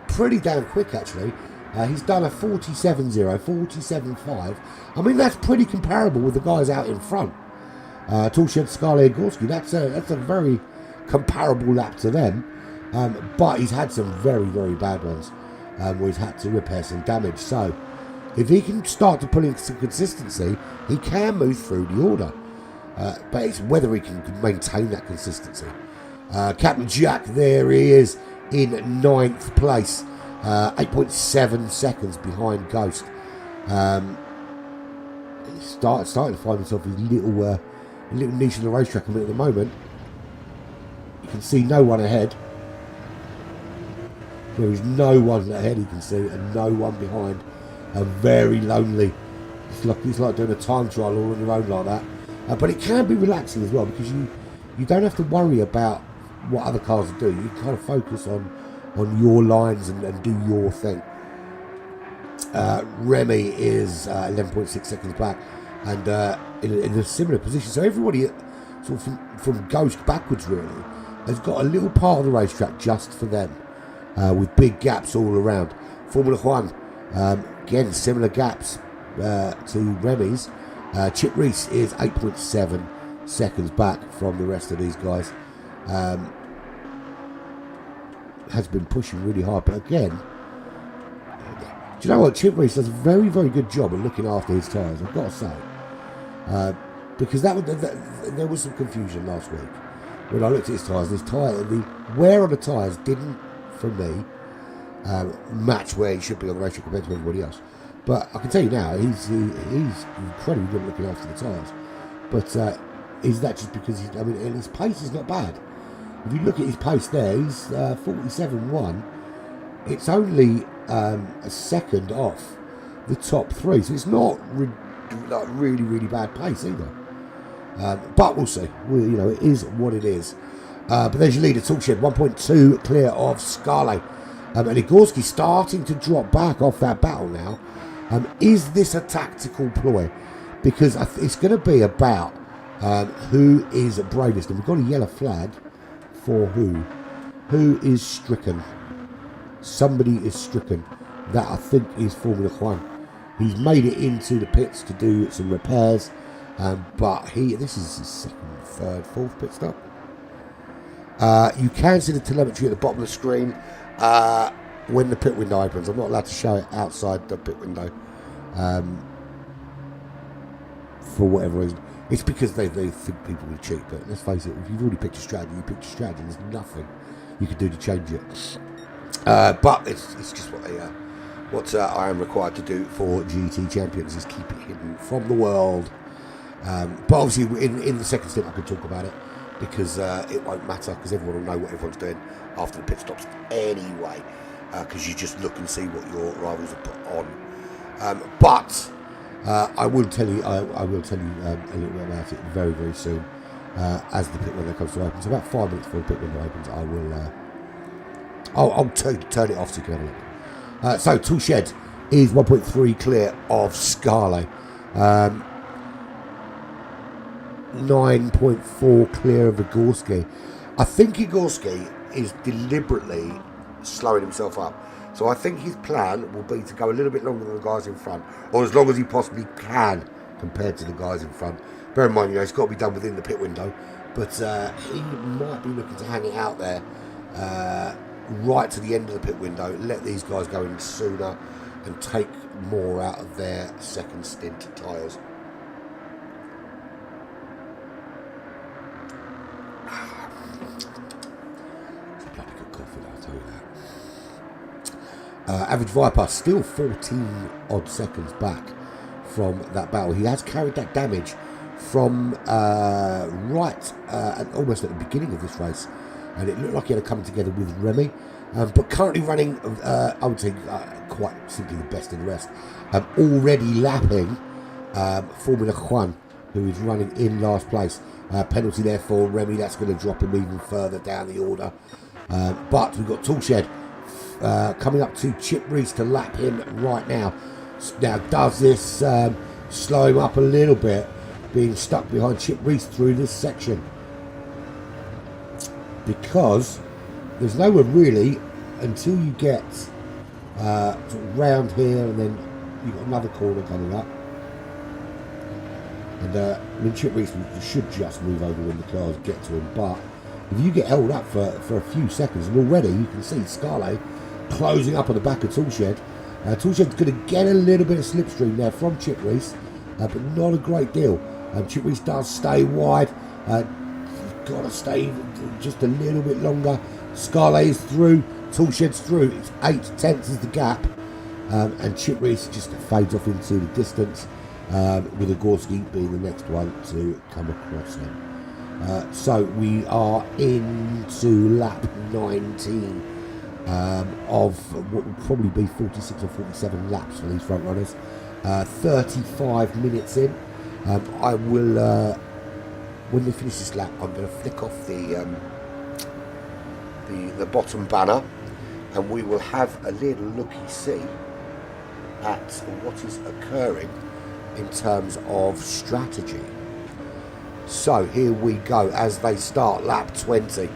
pretty damn quick, actually. He's done a 47.0, 47.5. I mean, that's pretty comparable with the guys out in front. Toolshed, Scarlet, Gorski. That's a very comparable lap to them. But he's had some very, very bad ones where he's had to repair some damage. So if he can start to pull in some consistency, he can move through the order. But it's whether he can maintain that consistency. Captain Jack, there he is in 9th place. 8.7 seconds behind Ghost. He's starting to find himself in a little niche in the racetrack. I mean, at the moment, you can see no one ahead. There is no one ahead you can see, and no one behind. Very lonely. It's like doing a time trial all on your own like that. But it can be relaxing as well, because you don't have to worry about what other cars do. You can kind of focus on your lines and do your thing. Remy is 11.6 seconds back, and in a similar position. So everybody sort of from Ghost backwards really has got a little part of the racetrack just for them, with big gaps all around. Formula One, again, similar gaps to Remy's. Chip Reese is 8.7 seconds back from the rest of these guys. Has been pushing really hard, but again, do you know what? Chip Reese does a very, very good job of looking after his tyres, I've got to say. Because there was some confusion last week when I looked at his tyres. The wear on the tyres didn't, for me, match where he should be on the racetrack compared to everybody else. But I can tell you now, he's incredibly good at looking after the tyres. But is that just because and his pace is not bad. If you look at his pace there, he's 47.1. It's only a second off the top 3, so it's not really, really bad pace either. But we'll see. It is what it is. But there's your leader, Toolshed, 1.2 clear of Scarlet. And Igorski starting to drop back off that battle now. Is this a tactical ploy? Because it's going to be about who is bravest. And we've got a yellow flag for who? Who is stricken? Somebody is stricken. That I think is Formula One. He's made it into the pits to do some repairs, but this is his 2nd, 3rd, 4th pit stop. You can see the telemetry at the bottom of the screen when the pit window opens. I'm not allowed to show it outside the pit window for whatever reason. It's because they think people will cheat, but let's face it, if you've already picked your strategy, There's nothing you can do to change it. But it's just what What I am required to do for GT Champions is keep it hidden from the world. But obviously in the second stint I could talk about it, because it won't matter, because everyone will know what everyone's doing after the pit stops anyway, because you just look and see what your rivals have put on. But I will tell you a little bit about it very, very soon, as the pit window comes to open. So about 5 minutes before the pit window opens, I will I'll turn it off so you can have a look. So Toolshed is 1.3 clear of Scarlet, 9.4 clear of Igorski. I think Igorski is deliberately slowing himself up. So I think his plan will be to go a little bit longer than the guys in front, or as long as he possibly can compared to the guys in front. Bear in mind, it's got to be done within the pit window, but he might be looking to hang it out there right to the end of the pit window, let these guys go in sooner and take more out of their second stint tyres. It's a bloody good coffee, I'll tell you that. Average Viper still 14 odd seconds back from that battle. He has carried that damage from almost at the beginning of this race, and it looked like he had come together with Remy, but currently running, I would say, quite simply the best in the rest. Already lapping Formula One, who is running in last place. Penalty there for Remy. That's going to drop him even further down the order. But we've got Toolshed coming up to Chip Reese to lap him right now. Now, does this slow him up a little bit, being stuck behind Chip Reese through this section? Because there's nowhere really until you get sort of round here, and then you've got another corner coming up. And Chip Reese should just move over when the cars get to him. But if you get held up for a few seconds, and already you can see Scarlet closing up on the back of Toolshed. Toolshed's going to get a little bit of slipstream there from Chip Reese, but not a great deal. Chip Reese does stay wide. Got to stay just a little bit longer. Scarlet is through, Toolshed's through. It's 8/10 is the gap, and Chip Reese just fades off into the distance, with Igorski being the next one to come across him. So we are into lap 19 of what will probably be 46 or 47 laps for these front runners. 35 minutes in. I will. When they finish this lap, I'm going to flick off the bottom banner, and we will have a little looky-see at what is occurring in terms of strategy. So here we go as they start lap 20.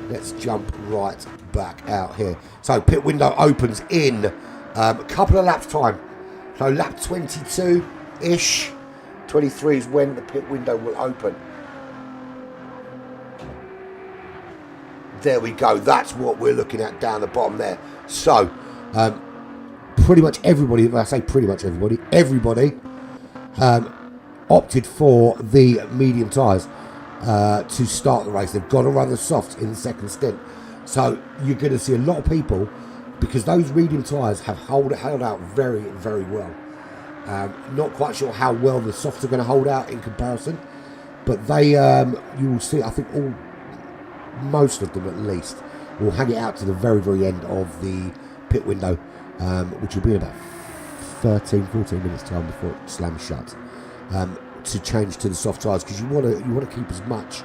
Let's jump right back out here. So pit window opens in a couple of laps time. So lap 22-ish, 23 is when the pit window will open. There we go. That's what we're looking at down the bottom there. So, pretty much everybody, when I say pretty much everybody opted for the medium tyres to start the race. They've got to run the softs in the second stint. So, you're going to see a lot of people, because those medium tyres have held out very, very well. Not quite sure how well the softs are going to hold out in comparison, but they, you will see, I think most of them at least will hang it out to the very, very end of the pit window, which will be in about 13-14 minutes time before it slams shut, to change to the soft tyres, because you want to keep as much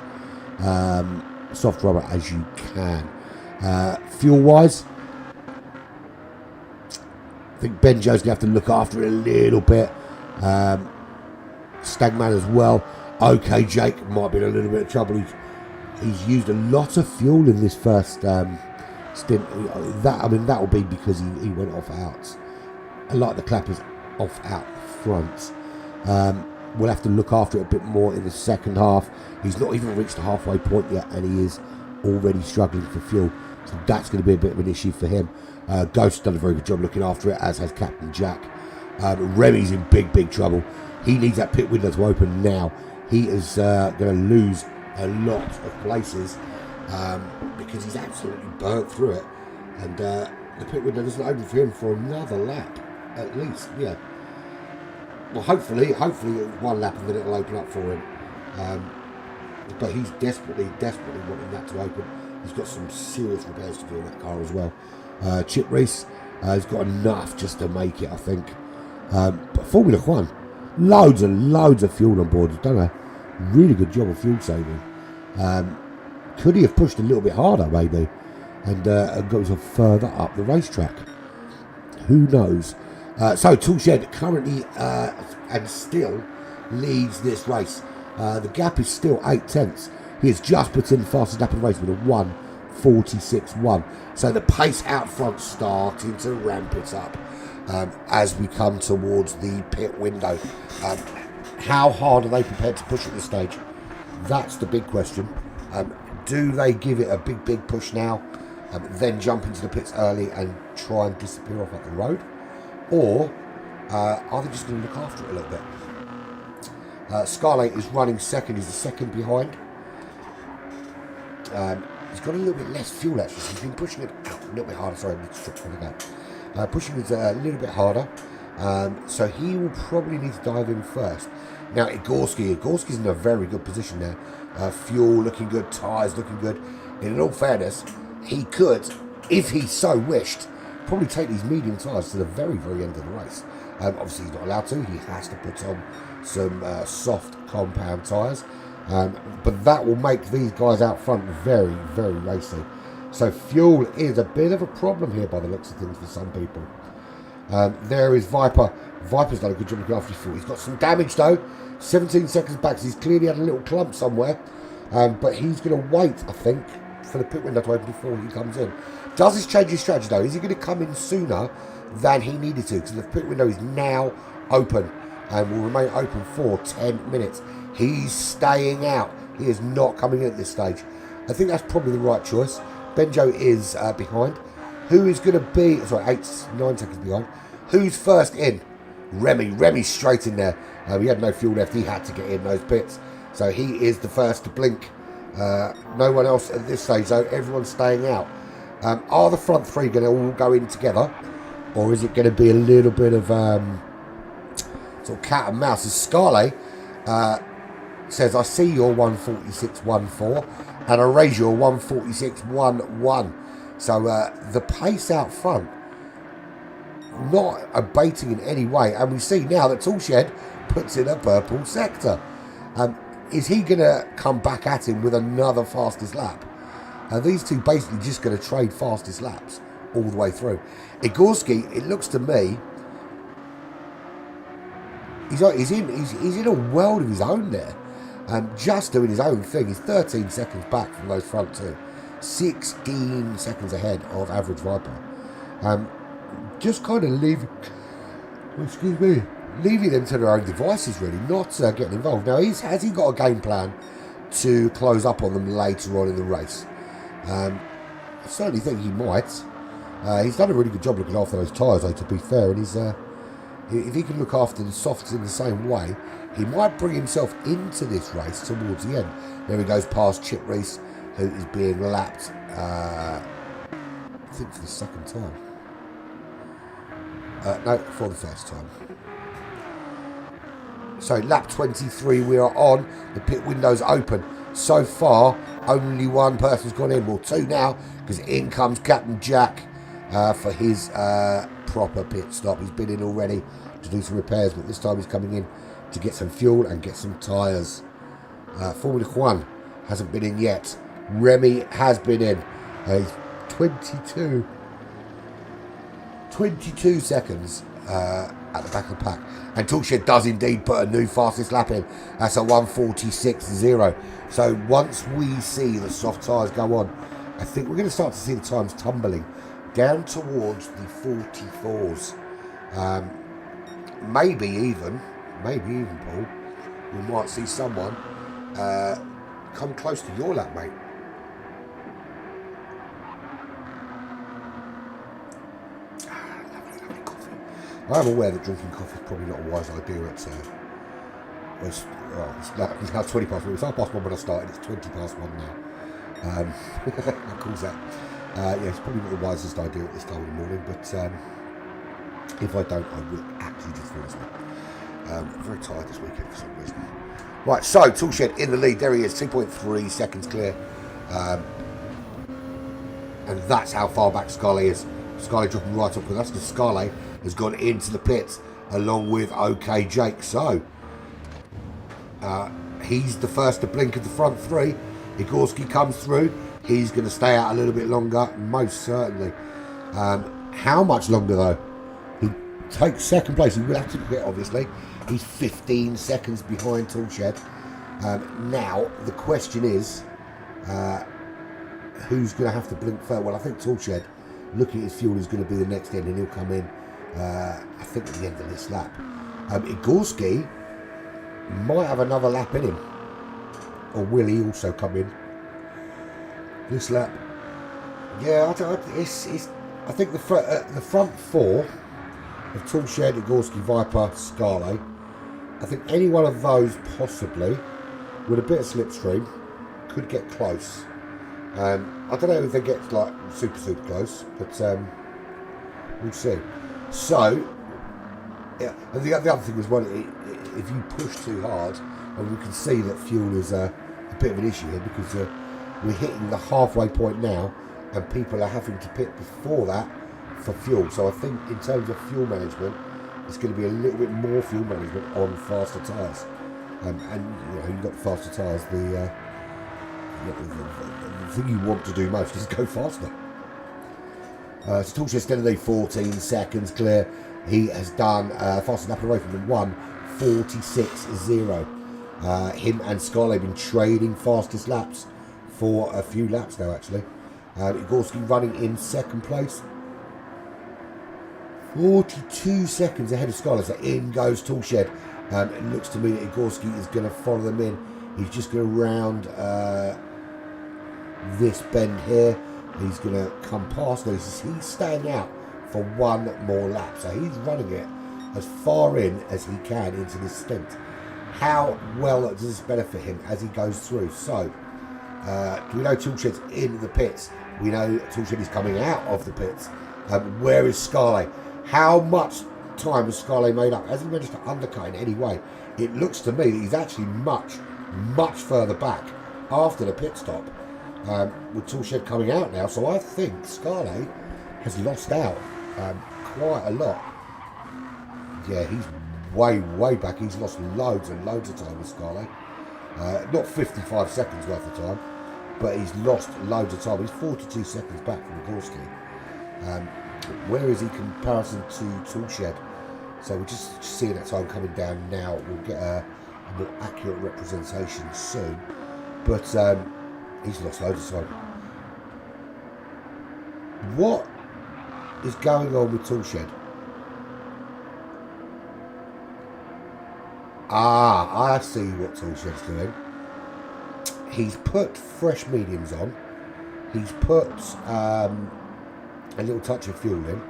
soft rubber as you can. Fuel wise, I think Benjo's gonna have to look after it a little bit. Stagman as well. Okay, Jake might be in a little bit of trouble. He's used a lot of fuel in this first stint. That will be because he went off out. I like the clappers off out front. We'll have to look after it a bit more in the second half. He's not even reached the halfway point yet, and he is already struggling for fuel. So that's going to be a bit of an issue for him. Ghost's done a very good job looking after it, as has Captain Jack. Remy's in big, big trouble. He needs that pit window to open now. He is going to lose a lot of places because he's absolutely burnt through it, and the pit window doesn't open for him for another lap, at least. Yeah. Well, hopefully one lap and then it'll open up for him. But he's desperately wanting that to open. He's got some serious repairs to do in that car as well. Hyprix has got enough just to make it, I think. But Formula One, loads of fuel on board. He's done a really good job of fuel saving. Could he have pushed a little bit harder, maybe, and goes further up the racetrack? Who knows? So Toolshed currently and still leads this race. The gap is still 8 tenths. He has just put in the fastest lap of the race with a 1:46.1. So the pace out front starting to ramp it up as we come towards the pit window. How hard are they prepared to push at this stage? That's the big question. Do they give it a big push now, then jump into the pits early and try and disappear off at the road? Or are they just going to look after it a little bit? Scarlett is running second. He's a second behind. He's got a little bit less fuel actually. So he's been pushing it a little bit harder. Sorry, I need to stop trying to go. Pushing it a little bit harder. So he will probably need to dive in first. Now Igorski's in a very good position there. Fuel looking good, tyres looking good. And in all fairness, he could, if he so wished, probably take these medium tyres to the very end of the race. Obviously he's not allowed to. He has to put on some soft compound tyres. But that will make these guys out front very racy. So fuel is a bit of a problem here by the looks of things for some people. There is Viper. Viper's done a good job looking after his fuel. He's got some damage though. 17 seconds back, so he's clearly had a little clump somewhere. But he's going to wait, I think, for the pit window to open before he comes in. Does this change his strategy though? Is he going to come in sooner than he needed to? Because the pit window is now open and will remain open for 10 minutes. He's staying out. He is not coming in at this stage. I think that's probably the right choice. Benjo is behind. Who is going to be... Sorry, 9 seconds behind. Who's first in? Remy. Remy's straight in there. He had no fuel left. He had to get in those pits. So he is the first to blink. No one else at this stage, though. Everyone's staying out. Are the front three going to all go in together? Or is it going to be a little bit of sort of cat and mouse? As Scarlett says, I see your 1:46.14 and I raise your 1:46.11. So the pace out front not abating in any way. And we see now that Toolshed puts in a purple sector. Is he going to come back at him with another fastest lap? These two basically just going to trade fastest laps all the way through. Igorski, it looks to me, he's in a world of his own there. Just doing his own thing. He's 13 seconds back from those front two. 16 seconds ahead of average Viper. Just kind of leaving them to their own devices, really, not getting involved. Now, has he got a game plan to close up on them later on in the race? I certainly think he might. He's done a really good job looking after those tyres, though, to be fair. And if he can look after the softs in the same way, he might bring himself into this race towards the end. There he goes past Hyprix, who is being lapped, I think for the second time. No, for the first time. So lap 23 we are on. The pit window's open. So far, only one person's gone in. Well, two now, because in comes Captain Jack for his proper pit stop. He's been in already to do some repairs, but this time he's coming in to get some fuel and get some tyres. Formula One hasn't been in yet. Remy has been in. He's 22 seconds at the back of the pack. And Toolshed does indeed put a new fastest lap in. That's a 1:46.0. So once we see the soft tyres go on, I think we're going to start to see the times tumbling down towards the 44s. Maybe even, Paul, we might see someone come close to your lap, mate. Lovely coffee. I'm aware that drinking coffee is probably not a wise idea. It's now 20 past 1. It's half past 1 when I started. It's 20 past 1 now. How cool is that? Yeah, it's probably not the wisest idea at this time of the morning, but if I don't, I will actually just fall asleep. I'm very tired this weekend for some reason. Right, so Toolshed in the lead. There he is, 2.3 seconds clear. And that's how far back Scarlet is. Scarlet dropping right up with us because Scarlet has gone into the pits along with OK Jake. So he's the first to blink of the front three. Igorski comes through. He's going to stay out a little bit longer, most certainly. How much longer though? He takes second place. He will have to quit, obviously. He's 15 seconds behind Toolshed. Now, the question is, who's going to have to blink first? Well, I think Toolshed, looking at his fuel, is going to be the next in, and he'll come in, I think, at the end of this lap. Igorski might have another lap in him. Or will he also come in this lap? Yeah, I think the front four of Toolshed, Igorski, Viper, Scarlet, I think any one of those possibly, with a bit of slipstream, could get close. I don't know if they get like super close, but we'll see. So, yeah, and the other thing was, well, if you push too hard, and we can see that fuel is a bit of an issue here because we're hitting the halfway point now, and people are having to pit before that for fuel. So I think in terms of fuel management, it's going to be a little bit more fuel management on faster tyres. And you know, you've got faster tyres. The thing you want to do most is go faster. So Toolshed's going to need 14 seconds clear. He has done fastest lap away from the 1:46.0. Him and Scarlet have been trading fastest laps for a few laps now, actually. Igorski running in second place. 42 seconds ahead of Scarlet. So in goes Toolshed. It looks to me that Igorski is going to follow them in. He's just going to round this bend here. He's going to come past those. He's staying out for one more lap. So he's running it as far in as he can into this stint. How well does this benefit him as he goes through? So, we know Toolshed's in the pits. We know Toolshed is coming out of the pits. Where is Scarlet? How much time has Scarlet made up? Has he managed to undercut in any way? It looks to me that he's actually much further back after the pit stop, with Toolshed coming out now. So I think Scarlet has lost out quite a lot. Yeah, he's way back. He's lost loads and loads of time with Scarlet. Not 55 seconds worth of time, but he's lost loads of time. He's 42 seconds back from Igorski. Where is he in comparison to Toolshed? So we're just seeing that time coming down now. We'll get a more accurate representation soon. But he's lost loads of time. What is going on with Toolshed? I see what Toolshed's doing. He's put fresh mediums on. He's put a little touch of fuel in.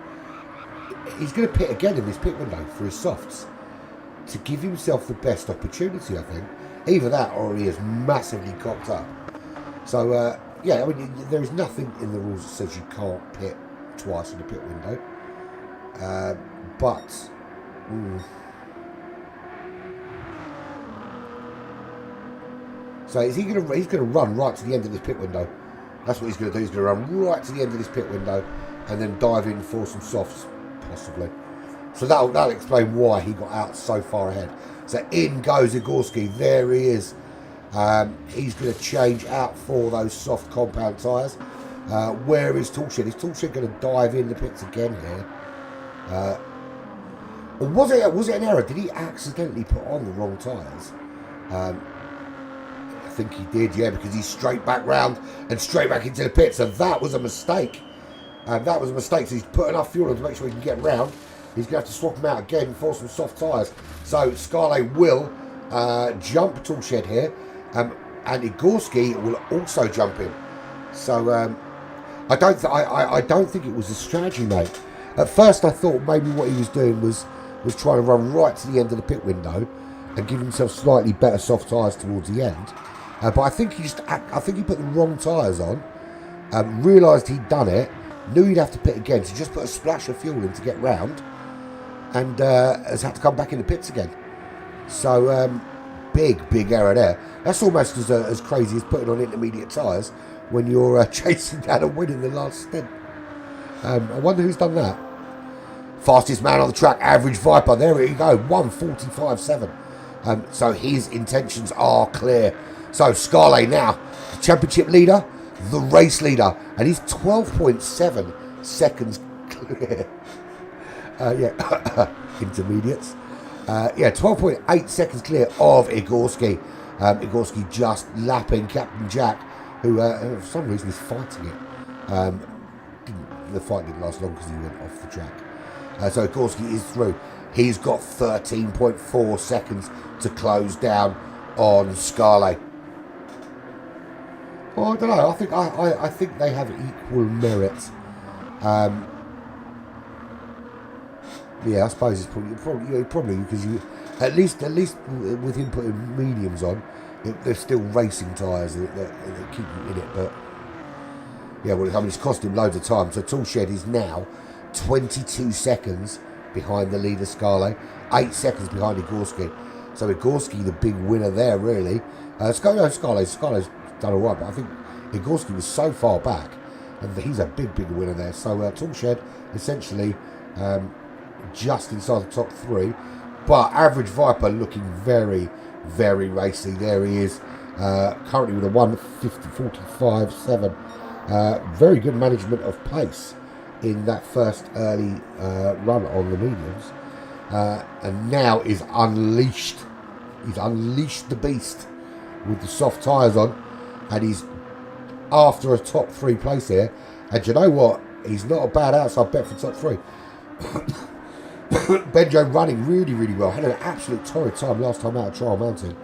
He's going to pit again in this pit window for his softs to give himself the best opportunity, I think. Either that or he is massively cocked up. So, yeah, I mean, there is nothing in the rules that says you can't pit twice in the pit window. So is he going to? He's going to run right to the end of this pit window. That's what he's going to do. He's going to run right to the end of this pit window, and then dive in for some softs, possibly. So that'll explain why he got out so far ahead. So in goes Igorski. There he is. He's going to change out for those soft compound tyres. Where is Toolshed? Is Toolshed going to dive in the pits again here? Or was it an error? Did he accidentally put on the wrong tyres? I think he did, yeah, because he's straight back round and straight back into the pit. So that was a mistake. That was a mistake. So he's put enough fuel on to make sure he can get round. He's going to have to swap them out again for some soft tyres. So Scarlet will jump Toolshed here. And Igorski will also jump in. So I don't think it was a strategy, mate. At first I thought maybe what he was doing was trying to run right to the end of the pit window and give himself slightly better soft tyres towards the end. But I think he put the wrong tyres on, Realised he'd done it, knew he'd have to pit again, so just put a splash of fuel in to get round, and has had to come back in the pits again. So big error there. That's almost as crazy as putting on intermediate tyres when you're chasing down a win in the last stint. I wonder who's done that. Fastest man on the track, Average Viper. There we go, 1:45.7. So his intentions are clear. So Scarlet now, the championship leader, the race leader, and he's 12.7 seconds clear. Intermediates. 12.8 seconds clear of Igorski. Igorski just lapping Captain Jack, who for some reason is fighting it. The fight didn't last long because he went off the track. So Igorski is through. He's got 13.4 seconds to close down on Scarlet. Well, I don't know. I think they have equal merit. I suppose it's probably because you at least with him putting mediums on, they're still racing tyres that keep you in it. But it's cost him loads of time. So Toolshed is now 22 seconds behind the leader Scarlet, 8 seconds behind Igorski. So Igorski, the big winner there, really. Scarlet's done all right, but I think Igorski was so far back, and he's a big winner there. So Toolshed essentially just inside the top 3, but Average Viper looking very racy. There he is, currently with a 1:50.45.7. Very good management of pace in that first early run on the mediums, and now is unleashed. He's unleashed the beast with the soft tyres on, and he's after a top 3 place here. And you know what? He's not a bad outside bet for top 3. Benjo running really well. Had an absolute torrid time last time out of Trial Mountain.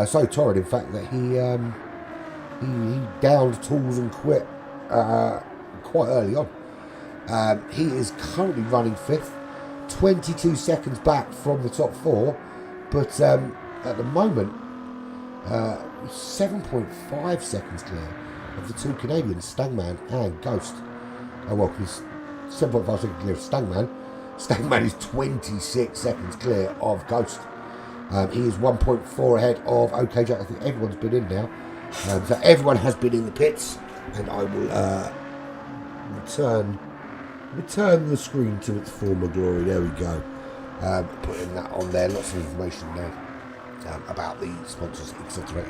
So torrid, in fact, that he downed tools and quit quite early on. He is currently running 5th, 22 seconds back from the top 4, but at the moment 7.5 seconds clear of the 2 Canadians, Stangman and Ghost. He's 7.5 seconds clear of Stangman. Stangman is 26 seconds clear of Ghost. He is 1.4 ahead of OK Jack. I think everyone's been in now. So everyone has been in the pits, and I will return the screen to its former glory. There we go. Putting that on there. Lots of information there about the sponsors, etc.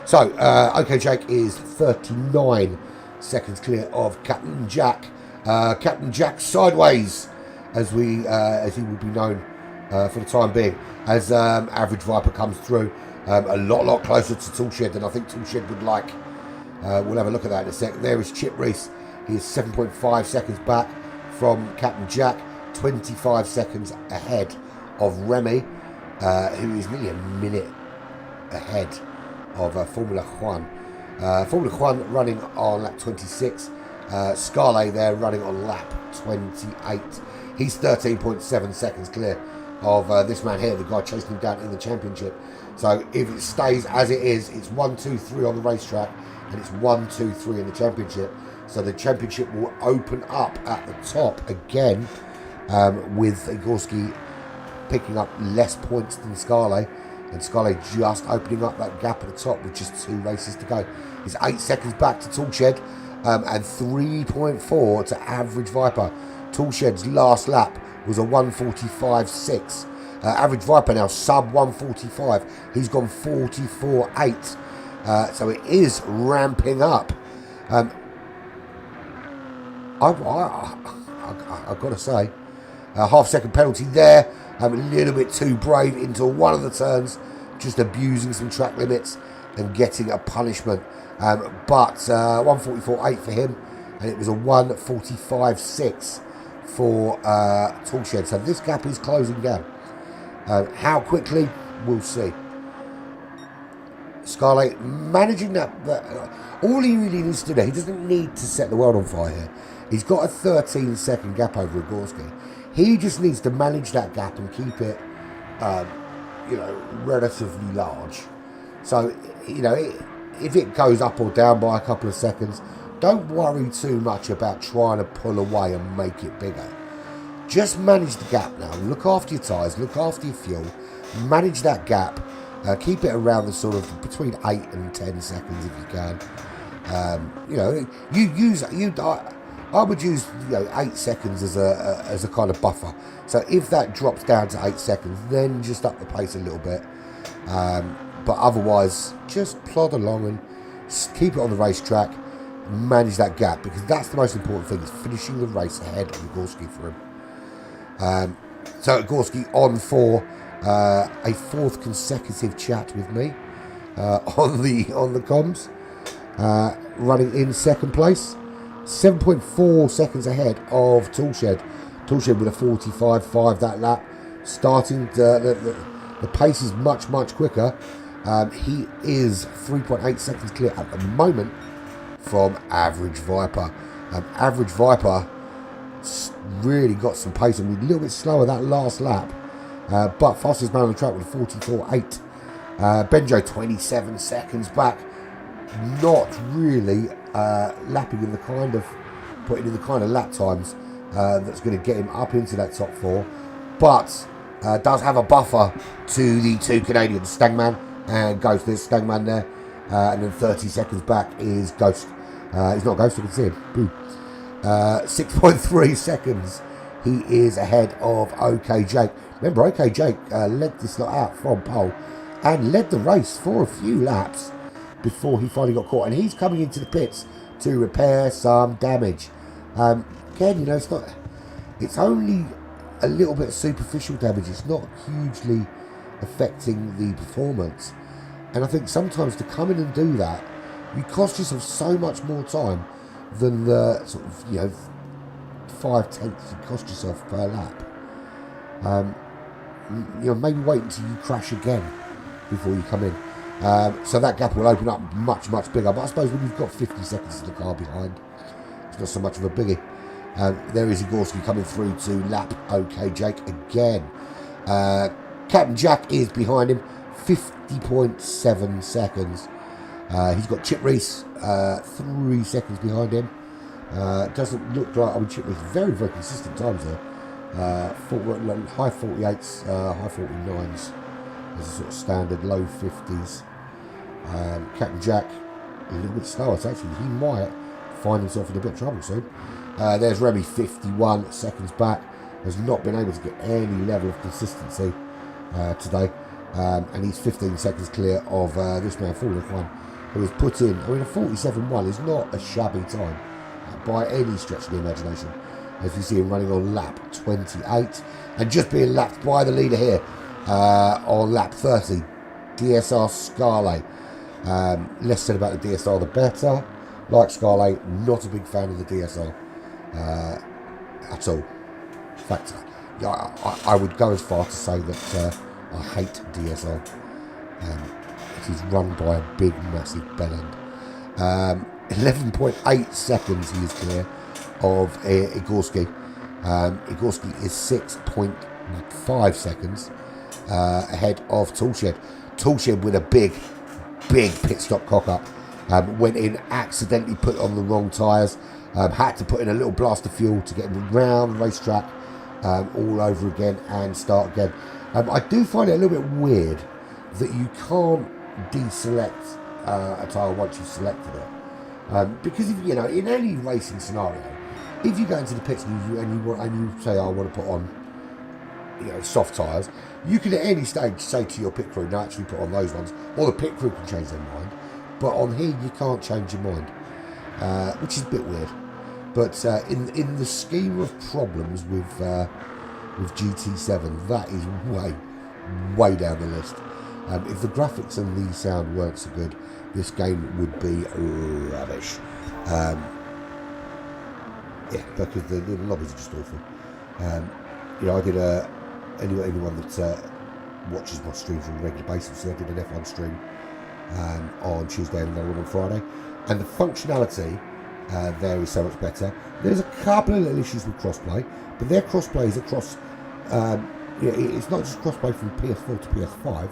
So OK Jake is 39 seconds clear of Captain Jack. Captain Jack Sideways, as he will be known for the time being, as Average Viper comes through. A lot closer to Toolshed than I think Toolshed would like. We'll have a look at that in a sec. There is Chip Reese. He is 7.5 seconds back from Captain Jack, 25 seconds ahead of Remy, who is nearly a minute ahead of Formula One. Formula One running on lap 26. Scarlet there running on lap 28. He's 13.7 seconds clear of this man here, the guy chasing him down in the championship. So if it stays as it is, it's 1, 2, 3 on the racetrack, and it's 1, 2, 3 in the championship. So the championship will open up at the top again, with Igorski picking up less points than Scarlet, and Scarlet just opening up that gap at the top with just 2 races to go. He's 8 seconds back to Toolshed, and 3.4 to Average Viper. Toolshed's last lap was a 1:45.6. Average Viper now sub 1:45. He's gone 44.8. So it is ramping up. I've got to say, a half-second penalty there. A little bit too brave into one of the turns, just abusing some track limits and getting a punishment. But 1:44.8 for him, and it was a 1:45.6 for Toolshed. So this gap is closing down. How quickly, we'll see. Scarlet managing that. All he really needs to do, he doesn't need to set the world on fire here. He's got a 13-second gap over Igorski. He just needs to manage that gap and keep it, relatively large. So, if it goes up or down by a couple of seconds, don't worry too much about trying to pull away and make it bigger. Just manage the gap now. Look after your tyres, look after your fuel, manage that gap. Keep it around the sort of between 8 and 10 seconds if you can. I would use 8 seconds as a kind of buffer. So if that drops down to 8 seconds, then just up the pace a little bit. But otherwise, just plod along and keep it on the racetrack. Manage that gap, because that's the most important thing, is finishing the race ahead of Gorski for him. So Gorski on for a fourth consecutive chat with me on the comms, running in second place, 7.4 seconds ahead of Toolshed. Toolshed with a 45.5 that lap, starting the pace is much quicker. He is 3.8 seconds clear at the moment from Average Viper. Average Viper really got some pace and a little bit slower that last lap, but fastest man on the track with a 44.8. Benjo 27 seconds back, not really lapping in the kind of putting in the kind of lap times that's going to get him up into that top four, but does have a buffer to the two Canadians, Stangman and Ghost. There's Stangman there, and then 30 seconds back is Ghost. He's not Ghost, you can see him. Boom. 6.3 seconds he is ahead of OK Jake. Remember, OK Jake led this lot out from pole and led the race for a few laps before he finally got caught, and he's coming into the pits to repair some damage. Again, it's only a little bit of superficial damage. It's not hugely affecting the performance, and I think sometimes to come in and do that, you cost yourself so much more time than the sort of 5/10 you cost yourself per lap. Maybe wait until you crash again before you come in. So that gap will open up much bigger. But I suppose when you've got 50 seconds of the car behind, it's not so much of a biggie. There is Igorski coming through to lap OK Jake again. Captain Jack is behind him, 50.7 seconds. He's got Chip Reese 3 seconds behind him. Doesn't look like, Chip Reese very consistent times there. High 48s, high 49s as a sort of standard, low 50s. Captain Jack a little bit slower, so actually he might find himself in a bit of trouble soon. There's Remy, 51 seconds back, has not been able to get any level of consistency today, and he's 15 seconds clear of this man, Fallen, who has put in, a 47.1 is not a shabby time by any stretch of the imagination, as you see him running on lap 28, and just being lapped by the leader here on lap 30, DSR Scarlet. Less said about the DSR the better. Like Scarlet, not a big fan of the DSR at all. In fact, I would go as far to say that I hate DSR. It is run by a big, massive bellend. 11.8 seconds he is clear of Igorski. Igorski is 6.5 seconds ahead of Toolshed. Toolshed with a big pit stop cock up. Went in, accidentally put on the wrong tyres. Had to put in a little blast of fuel to get him around the racetrack all over again and start again. I do find it a little bit weird that you can't deselect a tyre once you've selected it. Because if in any racing scenario, if you go into the pits and you say, I want to put on soft tyres, you can at any stage say to your pit crew, no, actually put on those ones, or the pit crew can change their mind. But on here, you can't change your mind, which is a bit weird. But in the scheme of problems with GT7, that is way down the list. If the graphics and the sound weren't so good, this game would be rubbish. Because the lobbies are just awful. I did anyone that watches my streams on a regular basis, so I did an F1 stream on Tuesday and another one on Friday, and the functionality there is so much better. There's a couple of little issues with crossplay, but their crossplay is across. It's not just crossplay from PS4 to PS5,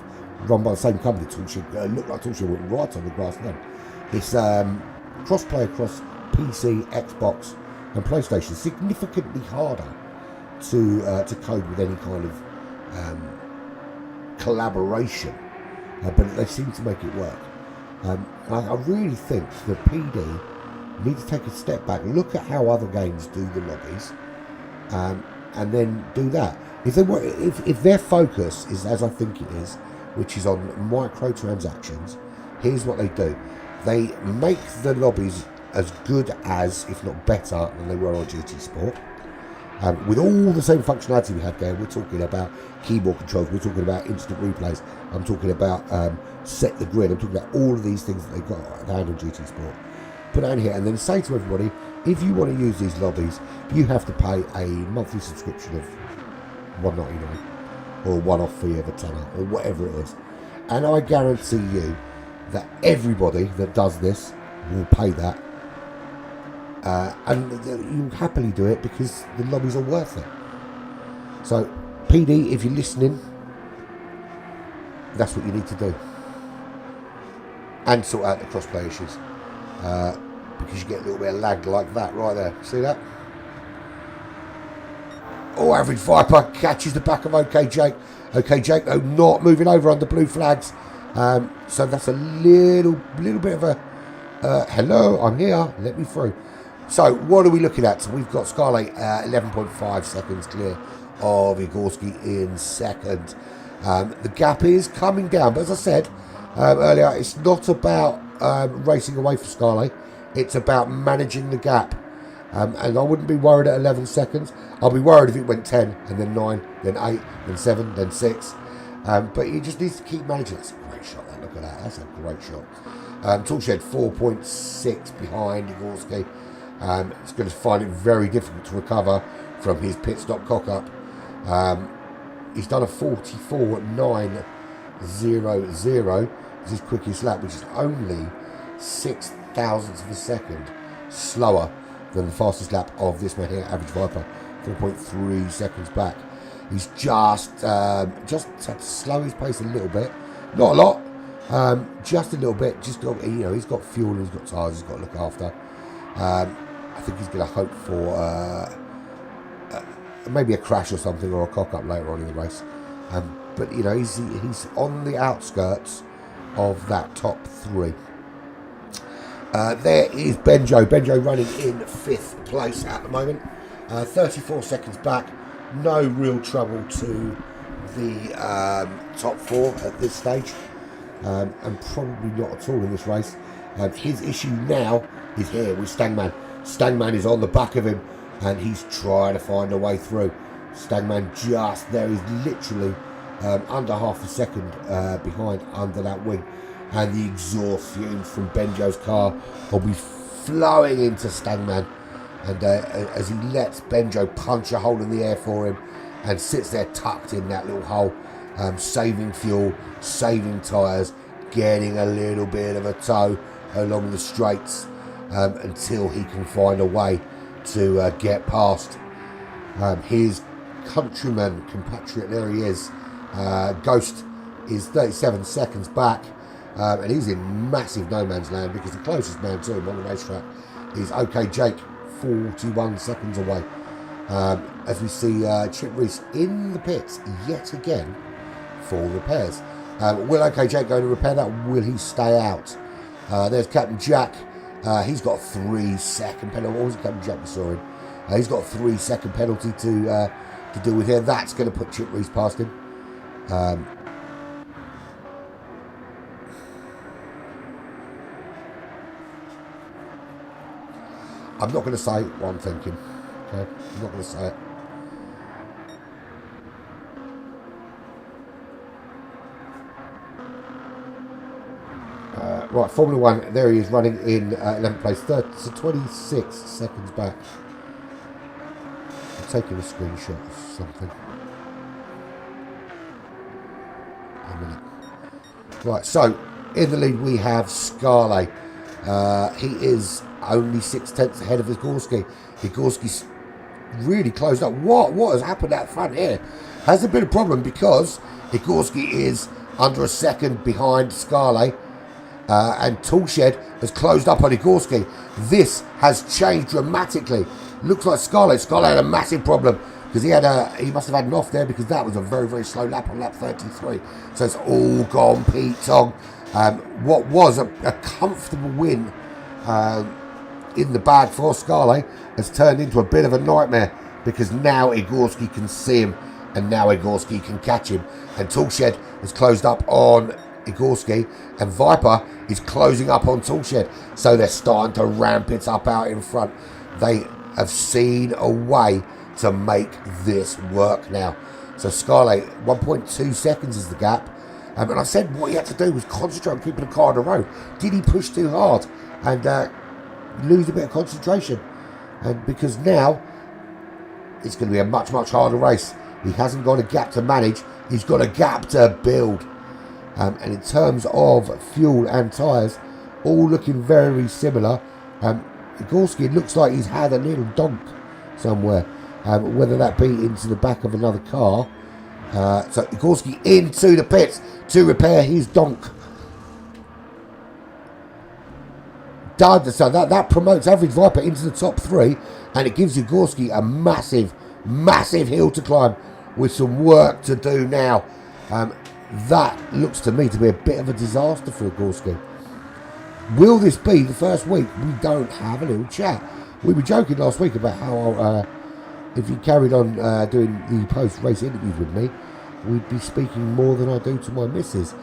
run by the same company. Toolshed looked like Toolshed went right on the grass then. It's crossplay across PC, Xbox, and PlayStation. Significantly harder to code with any kind of collaboration, but they seem to make it work. I really think that PD need to take a step back, look at how other games do the lobbies, and then do that. If their focus is, as I think it is, which is on microtransactions, here's what they do. They make the lobbies as good as, if not better, than they were on GT Sport. With all the same functionality we had there. We're talking about keyboard controls, we're talking about instant replays, I'm talking about set the grid, I'm talking about all of these things that they've got at hand on GT Sport. Put it in here and then say to everybody, if you want to use these lobbies, you have to pay a monthly subscription of $1.99 or a one-off fee of a tenner or whatever it is. And I guarantee you that everybody that does this will pay that. And you happily do it because the lobbies are worth it. So, PD, if you're listening, that's what you need to do. And sort out the crossplay issues. Because you get a little bit of lag like that right there. See that? Oh, Average Viper catches the back of OK Jake. OK Jake, though, not moving over under blue flags. So that's a little bit of a hello, I'm here, let me through. So what are we looking at? So we've got Scarlet 11.5 seconds clear of Igorski in second. The gap is coming down, but as I said earlier, it's not about racing away for Scarlet. It's about managing the gap. And I wouldn't be worried at 11 seconds. I'll be worried if it went 10 and then 9, then 8, then 7, then 6. But you just need to keep managing. That's a great shot, that. Look at that. That's a great shot. Toolshed 4.6 behind Igorski. It's going to find it very difficult to recover from his pit stop cock up. He's done a 44.900. It's his quickest lap, which is only 6 thousandths of a second slower than the fastest lap of this man here, Average Viper, 4.3 seconds back. He's just had to slow his pace a little bit, not a lot, just a little bit. Just got, he's got fuel, and he's got tyres, he's got to look after. I think he's going to hope for maybe a crash or something, or a cock up later on in the race. But he's on the outskirts of that top 3. There is Benjo. Benjo running in 5th place at the moment. 34 seconds back. No real trouble to the top 4 at this stage. And probably not at all in this race. His issue now is here with Stangman. Stangman is on the back of him and he's trying to find a way through. Stangman just there. He's literally under half a second behind under that wing. And the exhaust fumes from Benjo's car will be flowing into Stangman. And as he lets Benjo punch a hole in the air for him and sits there tucked in that little hole, saving fuel, saving tyres, getting a little bit of a tow along the straights until he can find a way to get past his countryman, compatriot. There he is. Ghost is 37 seconds back. And he's in massive no man's land because the closest man to him on the racetrack is OK Jake, 41 seconds away. As we see Chip Reese in the pits yet again for repairs. Will OK Jake go to repair that? Will he stay out? There's Captain Jack. He's got a 3-second penalty. What was it, Captain Jack? We saw him. He's got a 3-second penalty to deal with here. That's going to put Chip Reese past him. I'm not going to say what I'm thinking. Okay, I'm not going to say it. Right, Formula 1, there he is running in 11th place, so 26 seconds back. I'm taking a screenshot of something. A minute. Right, so in the lead we have Scarlet. He is only 6/10 ahead of Igorski. Igorski's really closed up. What has happened out front here? Has there been a problem? Because Igorski is under a second behind Scarlet. And Toolshed has closed up on Igorski. This has changed dramatically. Looks like Scarlett had a massive problem because he must have had an off there because that was a very, very slow lap on lap 33. So it's all gone Pete Tong. What was a comfortable win in the bag for Scarlett has turned into a bit of a nightmare because now Igorski can see him and now Igorski can catch him. And Toolshed has closed up on Igorski and Viper is closing up on Toolshed. So they're starting to ramp it up out in front. They have seen a way to make this work now. So Scarlett, 1.2 seconds is the gap. And I said what he had to do was concentrate on keeping the car on the road. Did he push too hard and lose a bit of concentration? And because now it's going to be a much, much harder race. He hasn't got a gap to manage. He's got a gap to build. And in terms of fuel and tyres, all looking very similar. Igorski, it looks like he's had a little donk somewhere. Whether that be into the back of another car. So Igorski into the pits to repair his donk. So that promotes Average Viper into the top 3, and it gives Igorski a massive, massive hill to climb with some work to do now. That looks to me to be a bit of a disaster for Igorski. Will this be the first week we don't have a little chat? We were joking last week about how if he carried on doing the post-race interviews with me, we'd be speaking more than I do to my missus.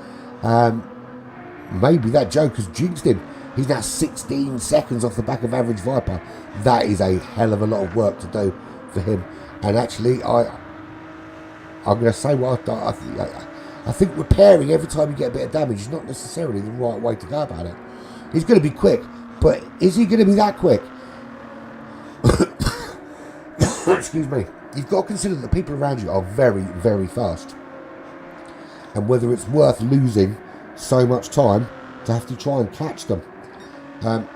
Maybe that joke has jinxed him. He's now 16 seconds off the back of Average Viper. That is a hell of a lot of work to do for him. And actually, I'm going to say what I think repairing every time you get a bit of damage is not necessarily the right way to go about it. He's going to be quick, but is he going to be that quick? Excuse me. You've got to consider that the people around you are very, very fast. And whether it's worth losing so much time to have to try and catch them.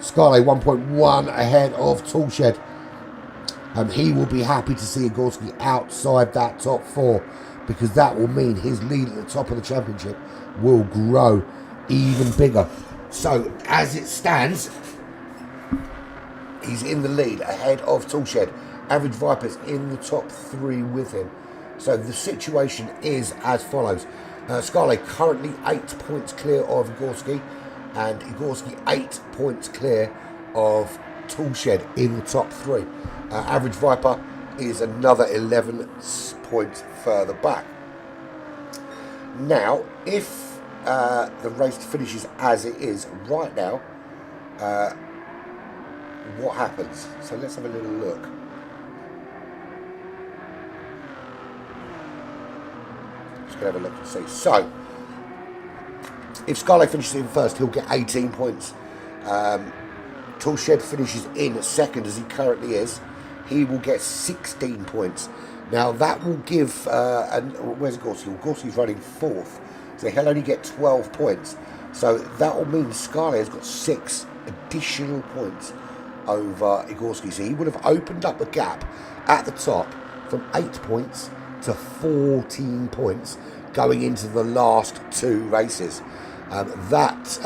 Scarlett 1.1 ahead of Toolshed. He will be happy to see Igorski outside that top 4 because that will mean his lead at the top of the championship will grow even bigger. So as it stands, he's in the lead ahead of Toolshed. Average Viper's in the top 3 with him. So the situation is as follows. Scarlett currently 8 points clear of Igorski, and Igorski 8 points clear of Toolshed in the top 3. Average Viper is another 11 points further back. Now, if the race finishes as it is right now, what happens? So let's have a little look. Just going to have a look and see. So, if Scarlett finishes in first, he'll get 18 points. Toolshed finishes in second, as he currently is. He will get 16 points. Now, that will give... where's Igorski? Igorski's running 4th. So he'll only get 12 points. So that will mean Scarlett has got 6 additional points over Igorski. So he would have opened up a gap at the top from 8 points to 14 points going into the last 2 races. But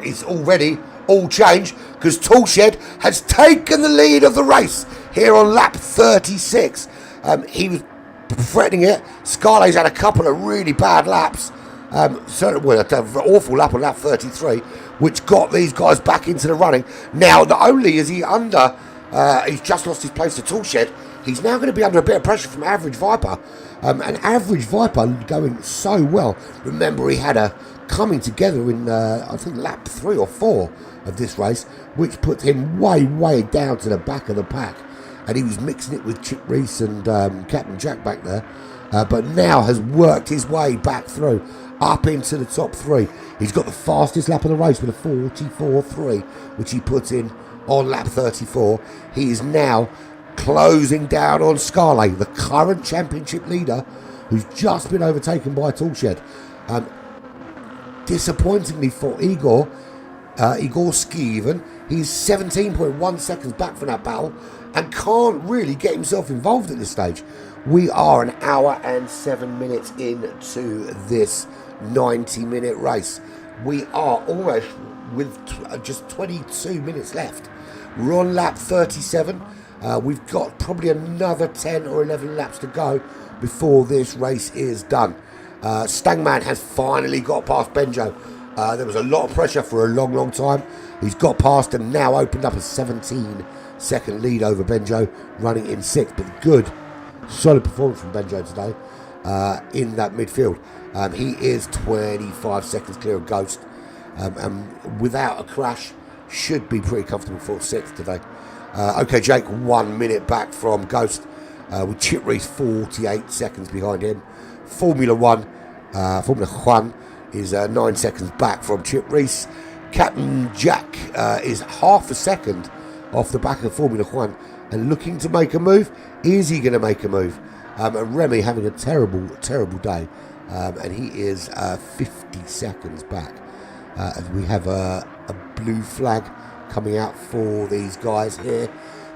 it's already all changed because Toolshed has taken the lead of the race here on lap 36. He was threatening it. Scarlett's had a couple of really bad laps. Certainly an awful lap on lap 33, which got these guys back into the running. Now, not only is he under, he's just lost his place to Toolshed, he's now going to be under a bit of pressure from Average Viper. And Average Viper going so well. Remember, he had a coming together in, I think, lap 3 or 4 of this race, which put him way down to the back of the pack. And he was mixing it with Chip Reese and Captain Jack back there. But now has worked his way back through, up into the top 3. He's got the fastest lap of the race with a 44.3, which he put in on lap 34. He is now closing down on Scarlett, the current championship leader, who's just been overtaken by Toolshed. Disappointingly for Igorski even, he's 17.1 seconds back from that battle and can't really get himself involved at this stage. We are an hour and 7 minutes into this 90-minute race. We are almost with just 22 minutes left. We're on lap 37. We've got probably another 10 or 11 laps to go before this race is done. Stangman has finally got past Benjo. There was a lot of pressure for a long time. He's got past and now opened up a 17-second lead over Benjo, running in 6th. But good, solid performance from Benjo today in that midfield. He is 25 seconds clear of Ghost. And without a crash, should be pretty comfortable for 6th today. Okay, Jake, 1 minute back from Ghost, with Chip Reese 48 seconds behind him. Formula One is 9 seconds back from Chip Reese. Captain Jack is half a second off the back of Formula One and looking to make a move. Is he going to make a move? And Remy having a terrible day, and he is 50 seconds back. As we have a blue flag coming out for these guys here,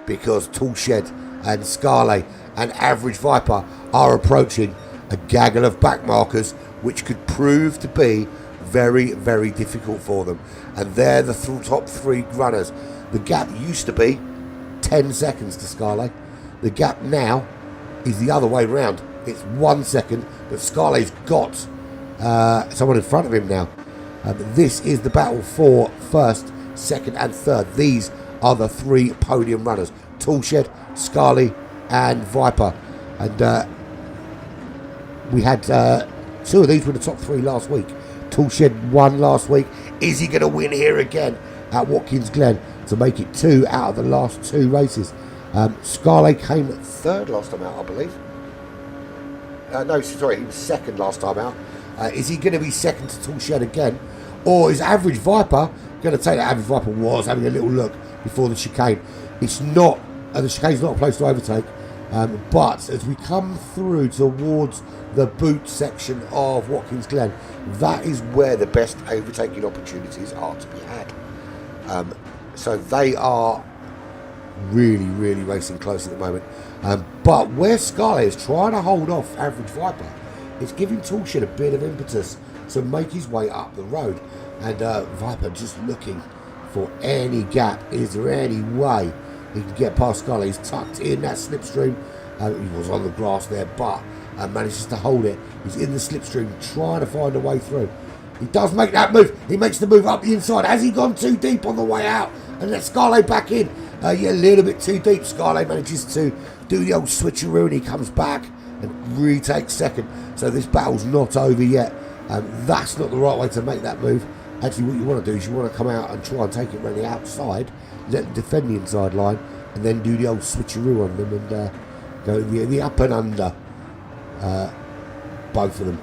because Toolshed and Scarlet and Average Viper are approaching a gaggle of back markers, which could prove to be very difficult for them. And they're the top 3 runners. The gap used to be 10 seconds to Scarlet. The gap now is the other way round. It's 1 second, but Scarlet's got someone in front of him now. This is the battle for 1st, 2nd and 3rd. These are the 3 podium runners: Toolshed, Scarlet and Viper. And we had 2 of these were the top 3 last week. Toolshed won last week. Is he going to win here again at Watkins Glen to make it 2 out of the last 2 races? Scarlet came 3rd last time out, I believe. No, sorry, he was 2nd last time out. Is he going to be 2nd to Toolshed again? Or is Average Viper going to take that? Average Viper was having a little look before the chicane. It's not, the chicane's not a place to overtake. But as we come through towards the boot section of Watkins Glen, that is where the best overtaking opportunities are to be had. So they are really racing close at the moment. But where Scarlet is trying to hold off Average Viper, it's giving Toolshed a bit of impetus to make his way up the road. And Viper just looking for any gap. Is there any way he can get past Scarlet? He's tucked in that slipstream. He was on the grass there, but manages to hold it. He's in the slipstream trying to find a way through. He does make that move. He makes the move up the inside. Has he gone too deep on the way out and let Scarlet back in? Yeah, a little bit too deep. Scarlet manages to do the old switcheroo and he comes back and retakes 2nd. So this battle's not over yet. That's not the right way to make that move. Actually, what you want to do is you want to come out and try and take it around the outside, let them defend the inside line, and then do the old switcheroo on them and go the up and under. Both of them.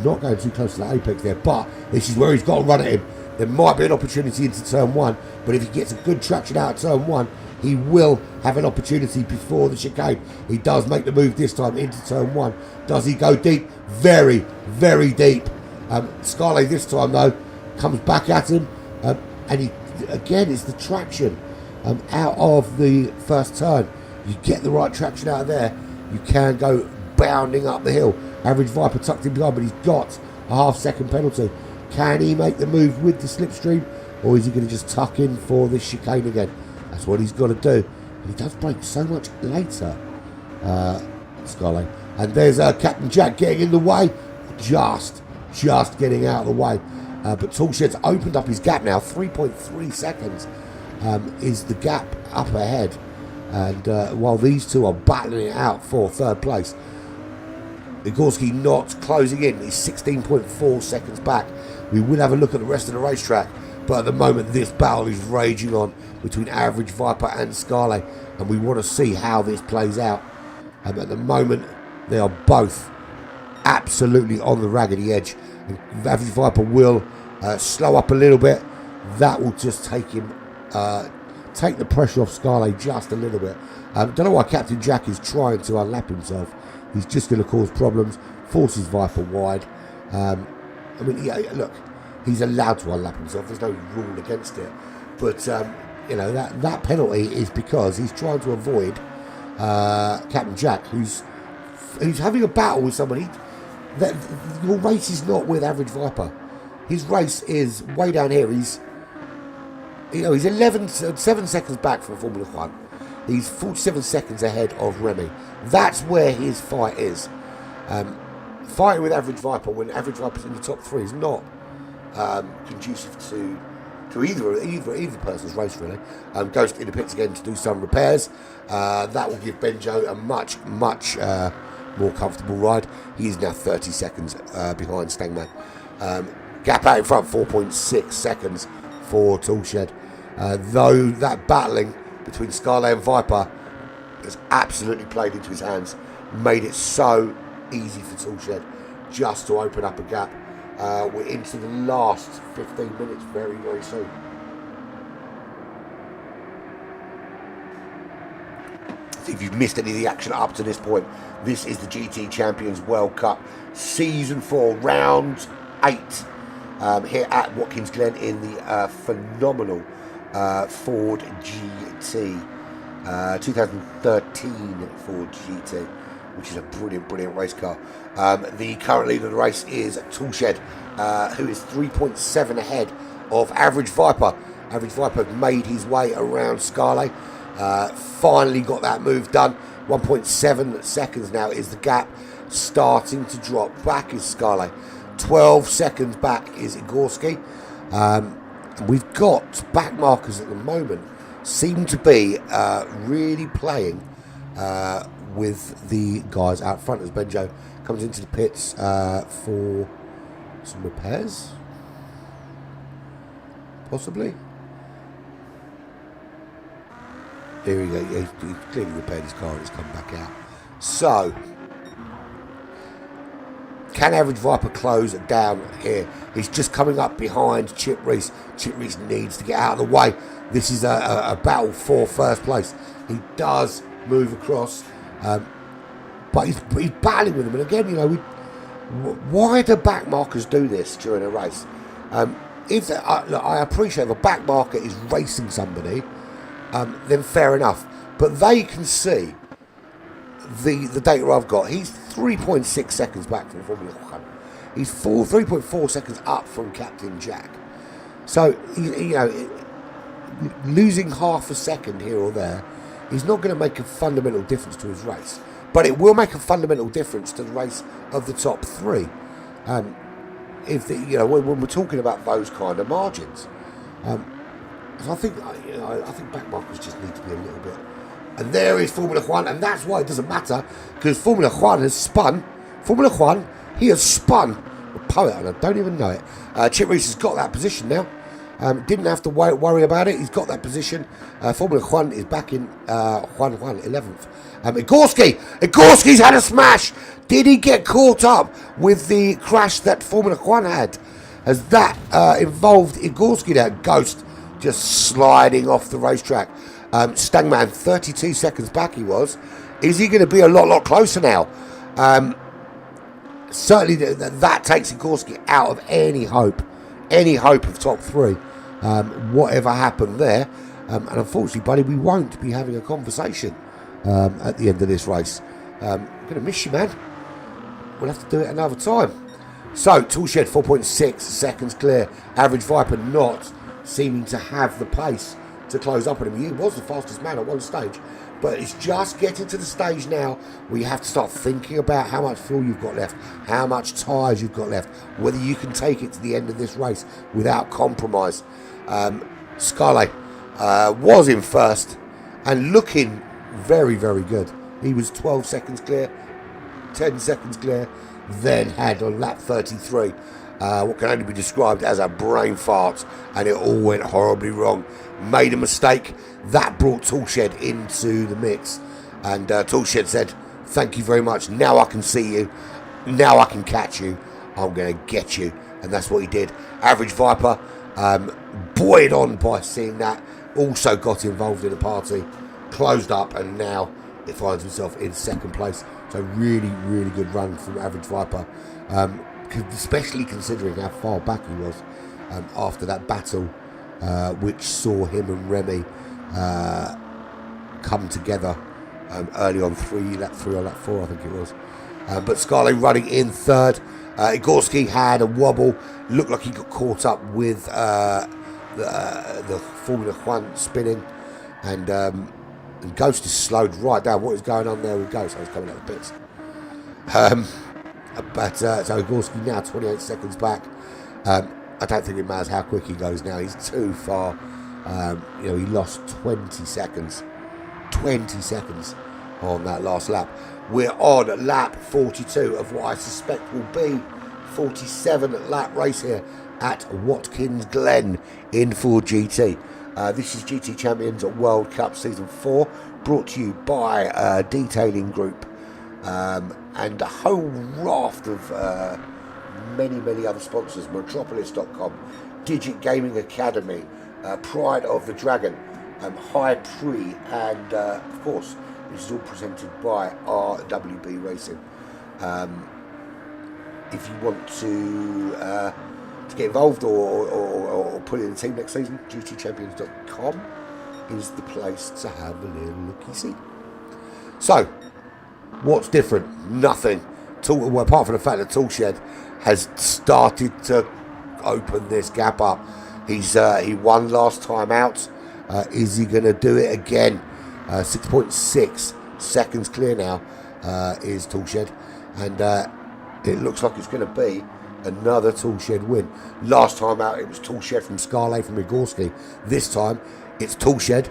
Not going too close to the apex there, but this is where he's got to run at him. There might be an opportunity into turn 1, but if he gets a good traction out of turn 1, he will have an opportunity before the chicane. He does make the move this time into turn 1. Does he go deep? Very deep. Scarlet this time though comes back at him, and he again it's the traction out of the first turn. You get the right traction out of there, you can go bounding up the hill. Average Viper tucked in behind, but he's got a half-second penalty. Can he make the move with the slipstream, or is he going to just tuck in for this chicane again? That's what he's got to do. And he does break so much later, Scarlet. And there's Captain Jack getting in the way, just getting out of the way. But Toolshed's opened up his gap now. 3.3 seconds is the gap up ahead. And while these two are battling it out for 3rd place, Igorski not closing in. He's 16.4 seconds back. We will have a look at the rest of the racetrack, but at the moment this battle is raging on between Average Viper and Scarlet, and we want to see how this plays out. At the moment they are both absolutely on the raggedy edge, and Average Viper will slow up a little bit. That will just take him take the pressure off Scarlet just a little bit. Don't know why Captain Jack is trying to unlap himself. He's just going to cause problems, forces Viper wide. I mean, yeah, look, he's allowed to unlap himself. There's no rule against it. But, you know, that penalty is because he's trying to avoid Captain Jack, who's having a battle with somebody. Your race is not with Average Viper. His race is way down here. he's 7 seconds back from Formula One. He's 47 seconds ahead of Remy. That's where his fight is. Fighting with Average Viper when Average Viper's in the top 3 is not conducive to either person's race, really. Goes in the pits again to do some repairs. That will give Benjo a much more comfortable ride. He is now 30 seconds behind Stangman. Gap out in front, 4.6 seconds for Toolshed. Though that battling between Scarlet and Viper has absolutely played into his hands, made it so easy for Toolshed just to open up a gap. We're into the last 15 minutes very, very soon. If you've missed any of the action up to this point, this is the GT Champions World Cup Season 4, Round 8, here at Watkins Glen in the phenomenal Ford GT, 2013 Ford GT, which is a brilliant race car. The current leader of the race is Toolshed, who is 3.7 ahead of Average Viper. Average Viper made his way around Scarlet. Finally got that move done. 1.7 seconds now is the gap. Starting to drop back is Scarlet. 12 seconds back is Igorski. We've got back markers at the moment. Seem to be really playing with the guys out front as Benjo comes into the pits for some repairs, possibly. Here we go. He's clearly repaired his car and he's come back out. So, can Average Viper close down here? He's just coming up behind Chip Reese. Chip Reese needs to get out of the way. This is a battle for first place. He does move across, but he's battling with him. And again, why do back markers do this during a race? I appreciate if a back marker is racing somebody, then fair enough. But they can see the data I've got. He's 3.6 seconds back from Formula One. He's 3.4 seconds up from Captain Jack. So, losing half a second here or there is not going to make a fundamental difference to his race. But it will make a fundamental difference to the race of the top 3. When we're talking about those kind of margins. So I think back markers just need to be a little bit. And there is Formula One, and that's why it doesn't matter, because Formula One has spun. Formula One, he has spun a poet, and I don't even know it. Chip Reese has got that position now. Didn't have to worry about it. He's got that position. Formula One is back in 11th. Igorski's had a smash. Did he get caught up with the crash that Formula One had? Has that involved Igorski, that ghost, just sliding off the racetrack? Stangman, 32 seconds back he was. Is he going to be a lot closer now? Certainly that takes Igorski out of any hope of top 3. Whatever happened there. And unfortunately, buddy, we won't be having a conversation at the end of this race. I'm going to miss you, man. We'll have to do it another time. So, Toolshed, 4.6 seconds clear. Average Viper not seeming to have the pace to close up on him. He was the fastest man at one stage, but it's just getting to the stage now where you have to start thinking about how much fuel you've got left, how much tyres you've got left, whether you can take it to the end of this race without compromise. Scarlet was in first and looking very, very good. He was 12 seconds clear, 10 seconds clear, then had on lap 33 what can only be described as a brain fart, and it all went horribly wrong. Made a mistake. That brought Toolshed into the mix, and Toolshed said, "Thank you very much. Now I can see you. Now I can catch you. I'm going to get you." And that's what he did. Average Viper, buoyed on by seeing that, also got involved in the party, closed up, and now it finds himself in second place. So really, really good run from Average Viper, especially considering how far back he was after that battle, which saw him and Remy come together early on lap 3 or lap 4, I think it was. But Scarlet running in third. Igorski had a wobble. Looked like he got caught up with the Formula One spinning, and Ghost is slowed right down. What is going on there with Ghost? He's coming out of the pits. So Gorski now 28 seconds back. I don't think it matters how quick he goes now. He's too far. He lost 20 seconds. 20 seconds on that last lap. We're on lap 42 of what I suspect will be 47 lap race here at Watkins Glen in Ford GT. This is GT Champions World Cup Season 4, brought to you by Detailing Group and a whole raft of many other sponsors. Metropolis.com, Digit Gaming Academy, Pride of the Dragon, Hyprix, and of course this is all presented by RWB Racing. If you want to get involved or put in a team next season, gtchampions.com is the place to have a little looky-see. So, what's different? Nothing. Apart from the fact that Toolshed has started to open this gap up. He won last time out. Is he going to do it again? 6.6 seconds clear now is Toolshed, and it looks like it's going to be another Toolshed win. Last time out it was Toolshed from Scarlet from Igorski. This time it's Toolshed.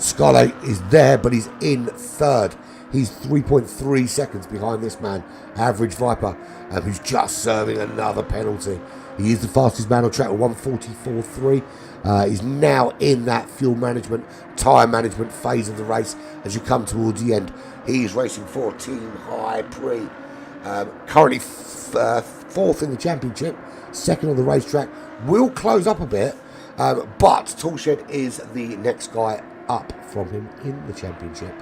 Scarlet is there, but he's in third. He's 3.3 seconds behind this man, Average Viper, who's just serving another penalty. He is the fastest man on track with 1:44.3. He's now in that fuel management, tyre management phase of the race as you come towards the end. He is racing for Team Hyprix. Currently fourth in the championship, second on the racetrack. Will close up a bit, but Toolshed is the next guy up from him in the championship.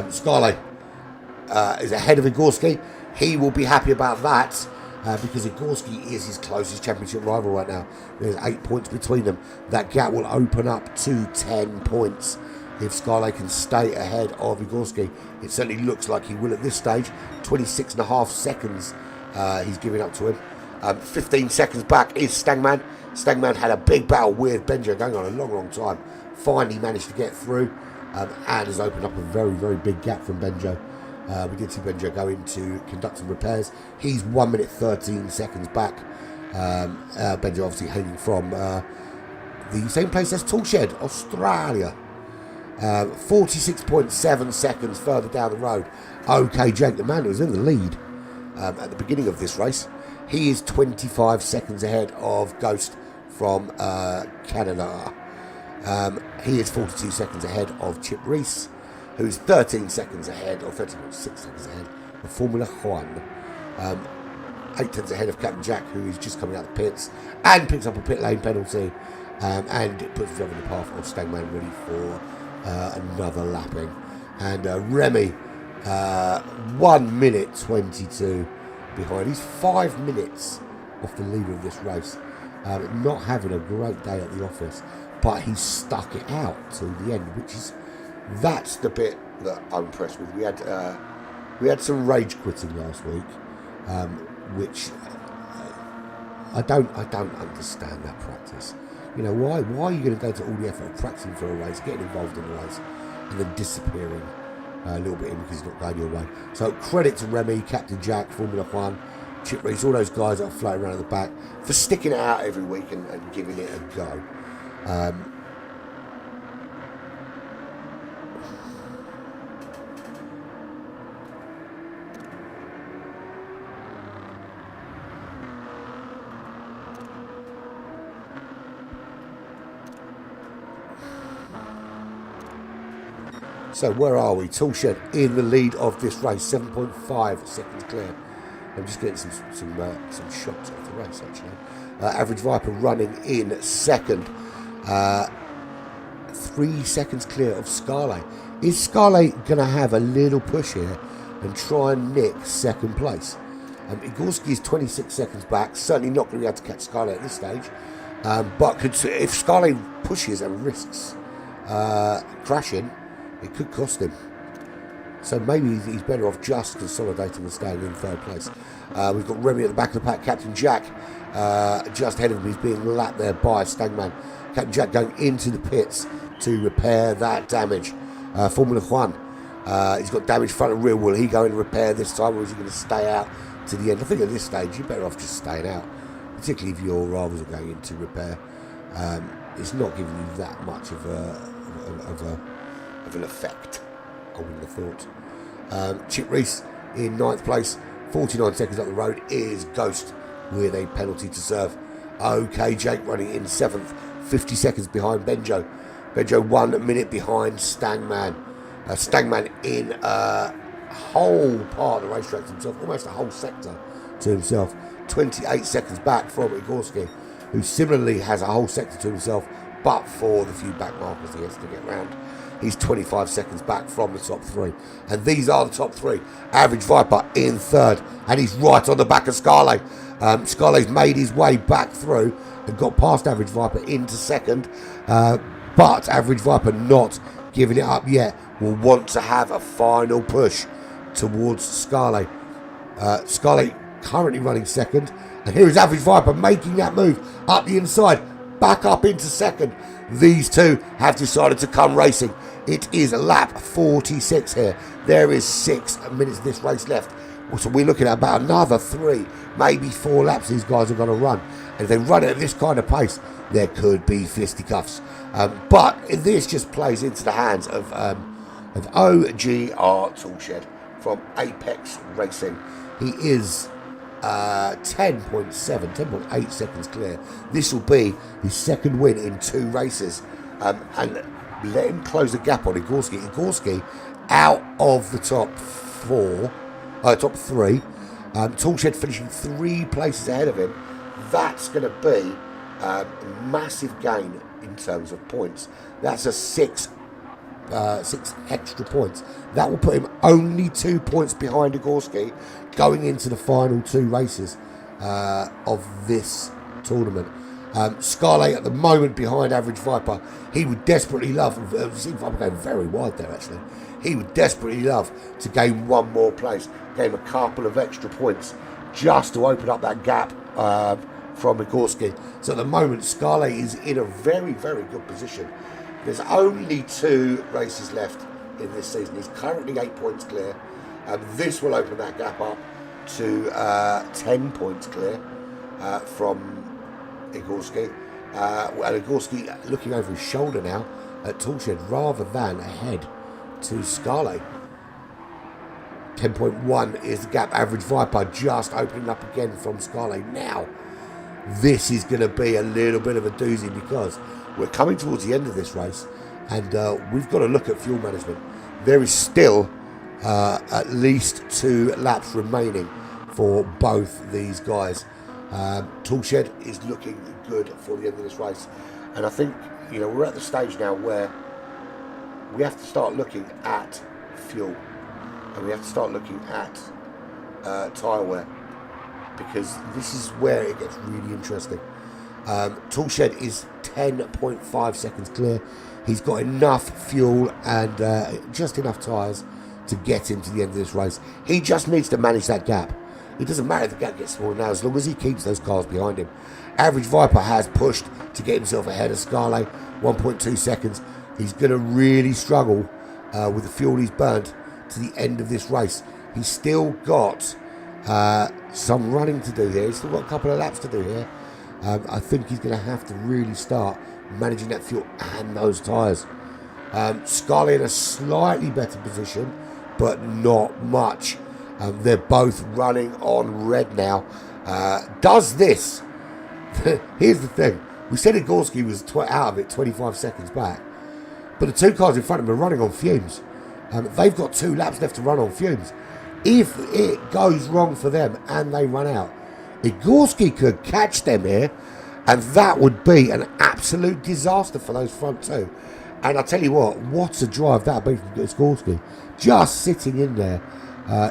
Scarlet is ahead of Igorski. He will be happy about that because Igorski is his closest championship rival right now. There's 8 points between them. That gap will open up to 10 points if Scarlet can stay ahead of Igorski. It certainly looks like he will at this stage. 26.5 seconds he's giving up to him. 15 seconds back is Stangman. Stangman had a big battle with Benjo going on a long time. Finally managed to get through and has opened up a very big gap from Benjo. We did see Benjo go in to conduct some repairs. He's 1 minute 13 seconds back. Benjo obviously hailing from the same place as Toolshed, Australia. 46.7 seconds further down the road. OK Jake, the man who was in the lead at the beginning of this race, he is 25 seconds ahead of Ghost from Canada. He is 42 seconds ahead of Chip Reese, who is 13 seconds ahead, or 13.6 seconds ahead of Formula One. 8 tenths ahead of Captain Jack, who is just coming out of the pits and picks up a pit lane penalty and puts himself in the path of Stangman, ready for another lapping. And Remy, 1 minute 22 behind. He's 5 minutes off the leader of this race. Not having a great day at the office, but he stuck it out till the end, that's the bit that I'm impressed with. We had some rage quitting last week, which I don't understand that practice. You know, why are you going to go to all the effort of practicing for a race, getting involved in the race, and then disappearing a little bit in because it's not going your way? So credit to Remy, Captain Jack, Formula One, Chip Reese, all those guys that are floating around at the back for sticking it out every week and giving it a go. So where are we? Toolshed in the lead of this race, 7.5 seconds clear. I'm just getting some shots of the race actually. Average Viper running in second, 3 seconds clear of Scarlet. Is Scarlet going to have a little push here and try and nick second place? Igorski is 26 seconds back, certainly not going to be able to catch Scarlet at this stage, but if Scarlet pushes and risks crashing, it could cost him. So maybe he's better off just consolidating and staying in third place. We've got Remy at the back of the pack. Captain Jack just ahead of him. He's being lapped there by Stangman. Captain Jack going into the pits to repair that damage. Formula One, he's got damage front and rear. Will he go and repair this time, or is he going to stay out to the end? I think at this stage you're better off just staying out, particularly if your rivals are going into repair. It's not giving you that much of an effect, I wouldn't have thought. Hyprix in 9th place, 49 seconds up the road is Ghost with a penalty to serve. OK Jake running in 7th, 50 seconds behind Benjo. Benjo 1 minute behind Stangman. Stangman in a whole part of the racetrack to himself, almost a whole sector to himself. 28 seconds back from Igorski, who similarly has a whole sector to himself, but for the few back markers he has to get round. He's 25 seconds back from the top 3. And these are the top 3. Average Viper in 3rd, and he's right on the back of Scarlet. Scarlet's made his way back through and got past Average Viper into 2nd, but Average Viper not giving it up yet. Will want to have a final push towards Scarlet. Scarlet currently running 2nd, and here is Average Viper making that move up the inside, back up into 2nd. These two have decided to come racing. It is lap 46 here. There is 6 minutes of this race left. So we're looking at about another 3, maybe 4 laps these guys are going to run. And if they run it at this kind of pace, there could be fisticuffs. But this just plays into the hands of OGR Toolshed from Apex Racing. He is 10.8 seconds clear. This will be his 2nd win in 2 races. And let him close the gap on Igorski. Igorski out of the top 3. Toolshed finishing 3 places ahead of him. That's going to be a massive gain in terms of points. That's a 6 extra points. That will put him only 2 points behind Igorski going into the final 2 races of this tournament. Scarlet at the moment behind Average Viper. He would desperately love, see Viper going very wide there actually, he would desperately love to gain 1 more place, gain a couple of extra points just to open up that gap from Igorski. So at the moment Scarlet is in a very, very good position. There's only 2 races left in this season. He's currently 8 points clear. This will open that gap up to 10 points clear from Igorski. And Igorski looking over his shoulder now at Toolshed rather than ahead to Scarlet. 10.1 is the gap. Average Viper just opening up again from Scarlet now. This is going to be a little bit of a doozy because we're coming towards the end of this race, and we've got to look at fuel management. There is still at least 2 laps remaining for both these guys. Toolshed is looking good for the end of this race, and I think we're at the stage now where we have to start looking at fuel, and we have to start looking at tyre wear, because this is where it gets really interesting. Toolshed is 10.5 seconds clear. He's got enough fuel and just enough tyres to get him to the end of this race. He just needs to manage that gap. It doesn't matter if the gap gets smaller now, as long as he keeps those cars behind him. Average Viper has pushed to get himself ahead of Scarlet, 1.2 seconds. He's going to really struggle with the fuel he's burnt to the end of this race. He's still got some running to do here. He's still got a couple of laps to do here. I think he's going to have to really start managing that fuel and those tyres. Scarlet in a slightly better position, but not much. They're both running on red now. Does this? Here's the thing. We said Igorski was out of it 25 seconds back, but the 2 cars in front of him are running on fumes. They've got 2 laps left to run on fumes. If it goes wrong for them and they run out, Igorski could catch them here, and that would be an absolute disaster for those front 2. And I tell you what a drive that would be from Igorski, just sitting in there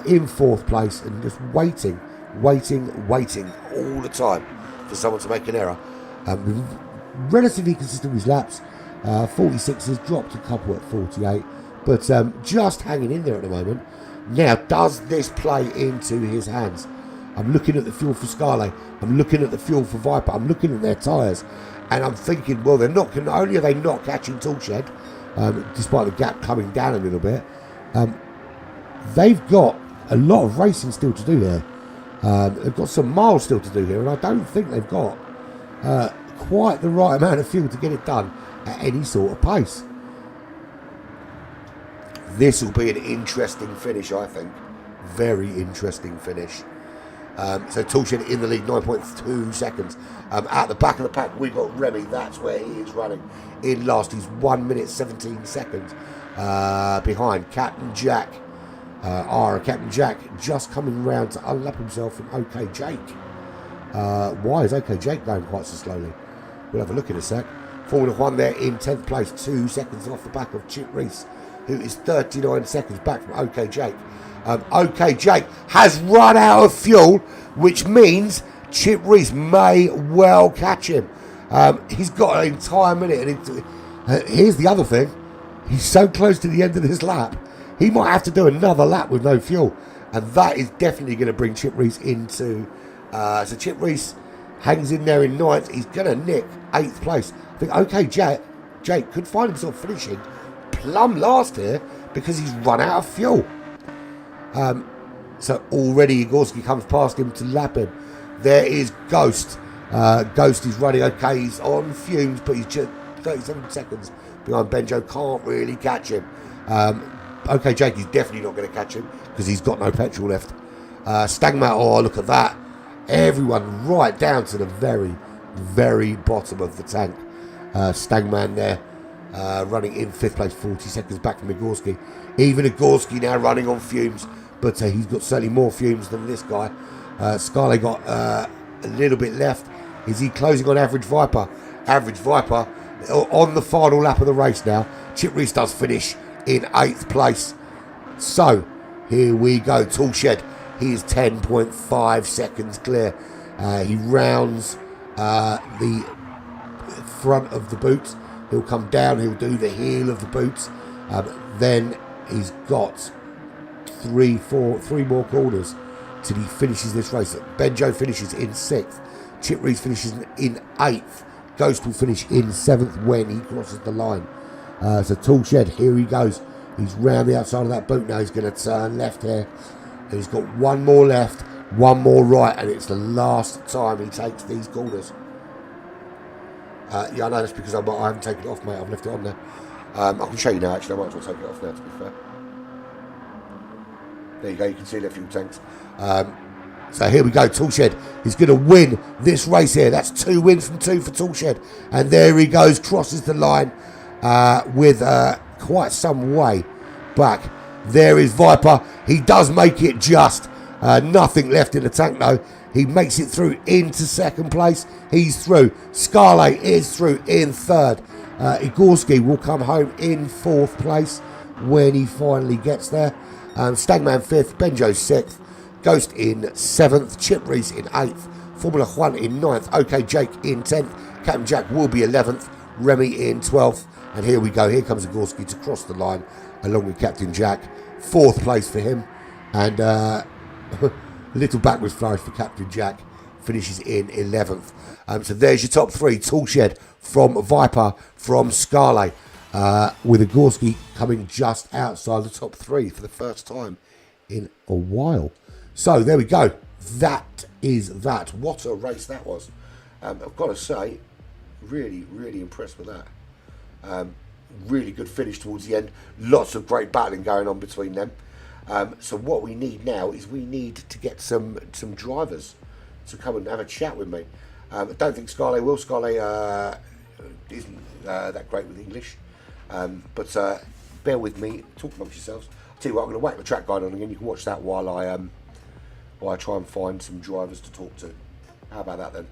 in 4th place and just waiting all the time for someone to make an error. Relatively consistent with his laps. 46 has dropped a couple at 48, but just hanging in there at the moment. Now, does this play into his hands? I'm looking at the fuel for Scarlet. I'm looking at the fuel for Viper. I'm looking at their tyres. And I'm thinking, well, they're not only are they not catching Toolshed, despite the gap coming down a little bit, they've got a lot of racing still to do here. They've got some miles still to do here, and I don't think they've got quite the right amount of fuel to get it done at any sort of pace. This will be an interesting finish, I think. Very interesting finish. So Toolshed in the lead, 9.2 seconds. At the back of the pack, we've got Remy. That's where he is running in last. He's 1 minute 17 seconds behind Captain Jack. Captain Jack just coming round to unlap himself from OK Jake. Why is OK Jake going quite so slowly? We'll have a look in a sec. Formula 1 there in 10th place, 2 seconds off the back of Chip Reese, who is 39 seconds back from OK Jake. OK Jake has run out of fuel, which means Chip Reese may well catch him. He's got an entire minute. And here's the other thing. He's so close to the end of this lap, he might have to do another lap with no fuel. And that is definitely going to bring Chip Reese into... so Chip Reese hangs in there in 9th. He's going to nick 8th place. I think OK Jake could find himself finishing plumb last here because he's run out of fuel. So already Igorski comes past him to lap him. There is Ghost. Ghost is running okay. He's on fumes, but he's just 37 seconds behind Benjo. Can't really catch him. OK Jake is definitely not going to catch him because he's got no petrol left. Stagman, oh, look at that. Everyone right down to the very, very bottom of the tank. Stagman there running in 5th place, 40 seconds back from Igorski. Even Igorski now running on fumes, but he's got certainly more fumes than this guy. Scarlet got a little bit left. Is he closing on Average Viper? Average Viper on the final lap of the race now. Chip Reese does finish in 8th place. So here we go. Toolshed, he is 10.5 seconds clear. He rounds the front of the boots. He'll come down, he'll do the heel of the boots. Then he's got three more corners till he finishes this race. Benjo finishes in 6th. Chip Reese finishes in 8th. Ghost will finish in 7th when he crosses the line. So Toolshed, here he goes. He's round the outside of that boot now. He's going to turn left here. And he's got one more left, one more right, and it's the last time he takes these corners. Yeah, I know that's because I haven't taken it off, mate. I've left it on there. I can show you now, actually. I might as well take it off now, to be fair. There you go. You can see the fuel tanks. So here we go. Toolshed is going to win this race here. That's 2 wins from 2 for Toolshed. And there he goes. Crosses the line with quite some way back. There is Viper. He does make it just. Nothing left in the tank, though. He makes it through into 2nd place. He's through. Scarlet is through in 3rd. Igorski will come home in 4th place when he finally gets there. Stagman 5th. Benjo 6th. Ghost in 7th. Chip Reese in 8th. Formula 1 in 9th. OK Jake in 10th. Captain Jack will be 11th. Remy in 12th. And here we go. Here comes Igorski to cross the line along with Captain Jack. 4th place for him. And... a little backwards flourish for Captain Jack. Finishes in 11th. So there's your top 3. Toolshed from Viper from Scarlet. With Igorski coming just outside the top 3 for the first time in a while. So there we go. That is that. What a race that was. I've got to say, really, really impressed with that. Really good finish towards the end. Lots of great battling going on between them. So what we need now is we need to get some drivers to come and have a chat with me. I don't think Scarlet will. Scarlet isn't that great with English. But bear with me. Talk amongst yourselves. I'll tell you what, I'm going to whack the track guide on again. You can watch that while I try and find some drivers to talk to. How about that then?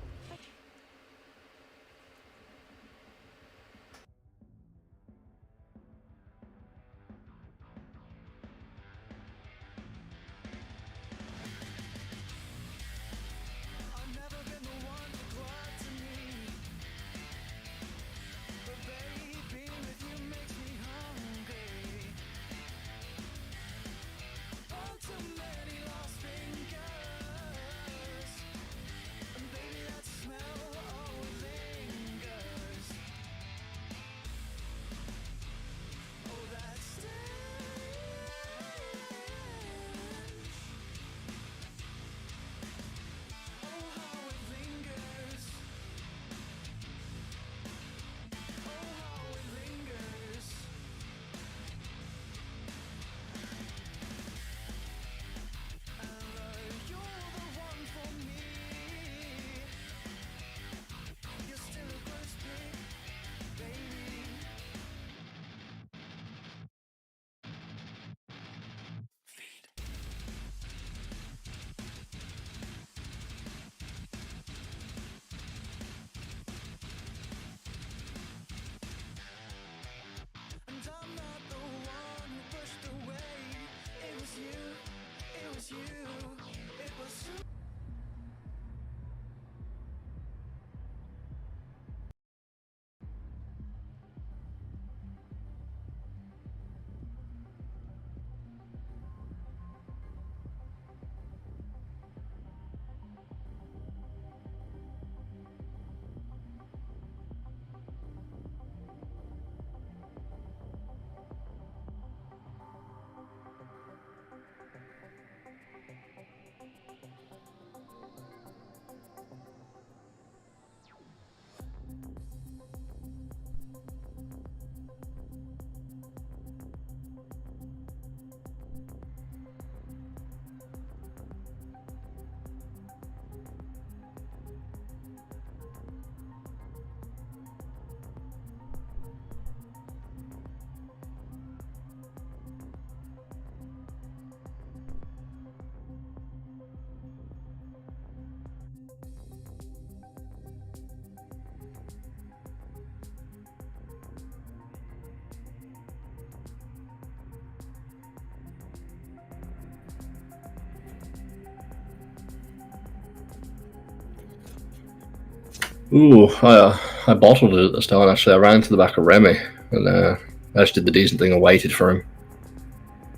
Ooh, I bottled it at the start. Actually, I ran to the back of Remy and I just did the decent thing and waited for him.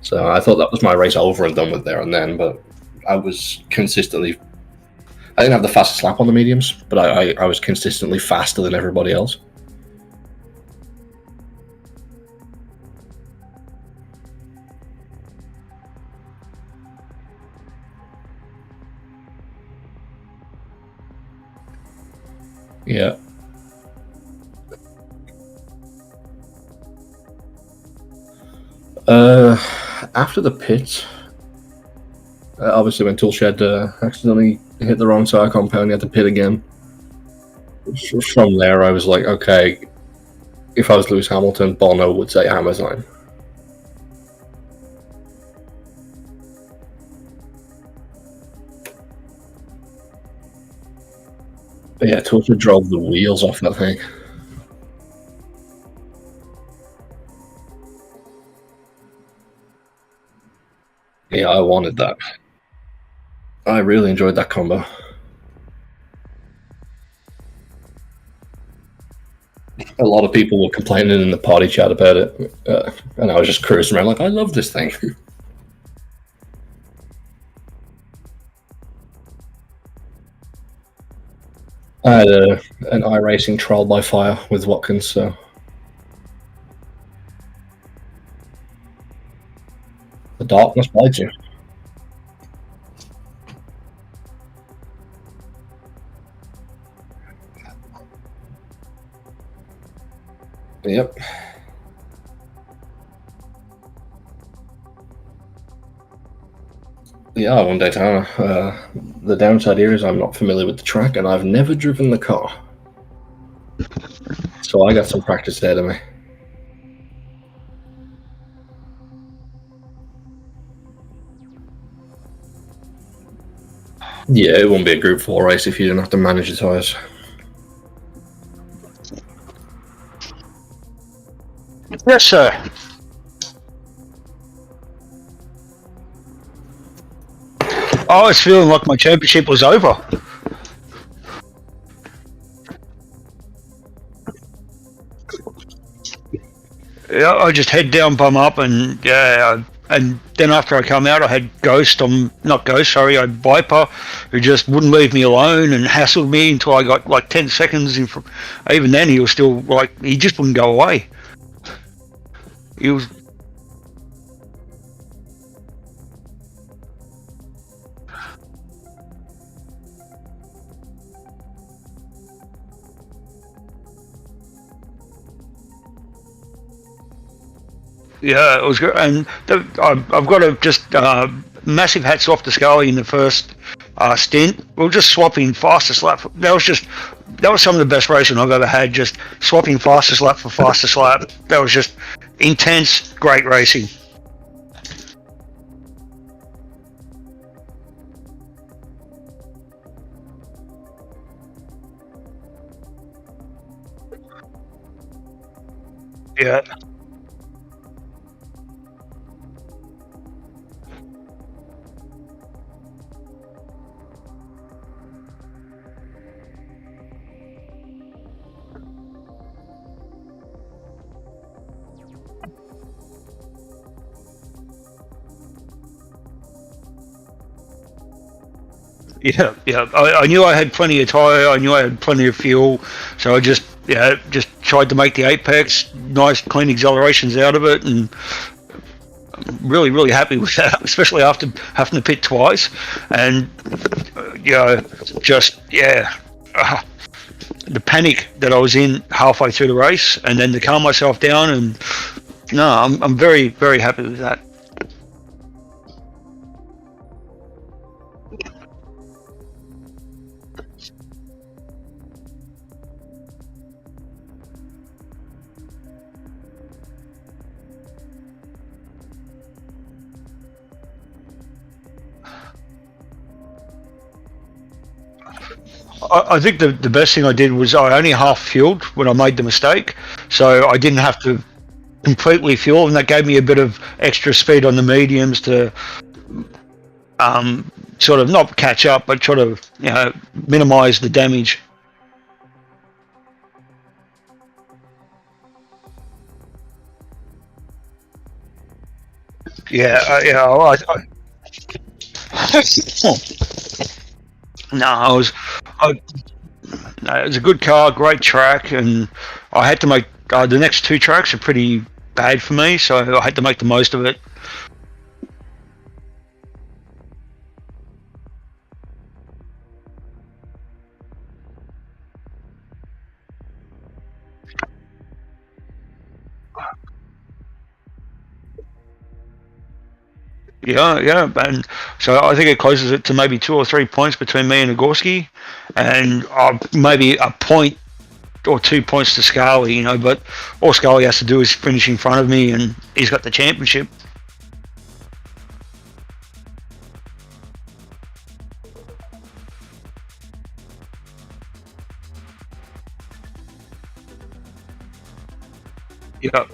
So I thought that was my race over and done with there and then. But I was consistently. I didn't have the fastest lap on the mediums, but I was consistently faster than everybody else. Yeah. After the pit, obviously when Toolshed accidentally hit the wrong tire compound, he had to pit again. From there, I was like, okay, if I was Lewis Hamilton, Bono would say Amazon. But yeah, Toolshed drove the wheels off that thing. Yeah, I wanted that. I really enjoyed that combo. A lot of people were complaining in the party chat about it, and I was just cruising around like, I love this thing. I had an iRacing trial by fire with Watkins, so the darkness bites you. Yep. Yeah, I won Daytona. The downside here is I'm not familiar with the track, and I've never driven the car. So I got some practice ahead of me. Yeah, it wouldn't be a Group 4 race if you didn't have to manage the tyres. Yes, sir. I was feeling like my championship was over. Yeah, I just head down, bum up, and yeah, and then after I come out, I had Ghost. Not Ghost, sorry, I had Viper, who just wouldn't leave me alone and hassled me until I got like 10 seconds in. Even then, he was still like, he just wouldn't go away. He was. Yeah, it was good, and I've got to just massive hats off to Scully in the first stint. We were just swapping fastest lap. That was some of the best racing I've ever had. Just swapping fastest lap for fastest lap. That was just intense, great racing. Yeah. Yeah. I knew I had plenty of tyre. I knew I had plenty of fuel, so I just tried to make the apex, nice clean accelerations out of it, and I'm really happy with that. Especially after having to pit twice, and the panic that I was in halfway through the race, and then to calm myself down, and no, I'm very happy with that. I think the best thing I did was I only half fueled when I made the mistake, so I didn't have to completely fuel, and that gave me a bit of extra speed on the mediums to sort of not catch up, but sort of minimise the damage. Yeah, no, no, it was a good car, great track, and I had to make the next two tracks are pretty bad for me, so I had to make the most of it. Yeah, and so I think it closes it to maybe 2 or 3 points between me and Nagorski, and maybe a point or 2 points to Scully, but all Scully has to do is finish in front of me, and he's got the championship. Yeah.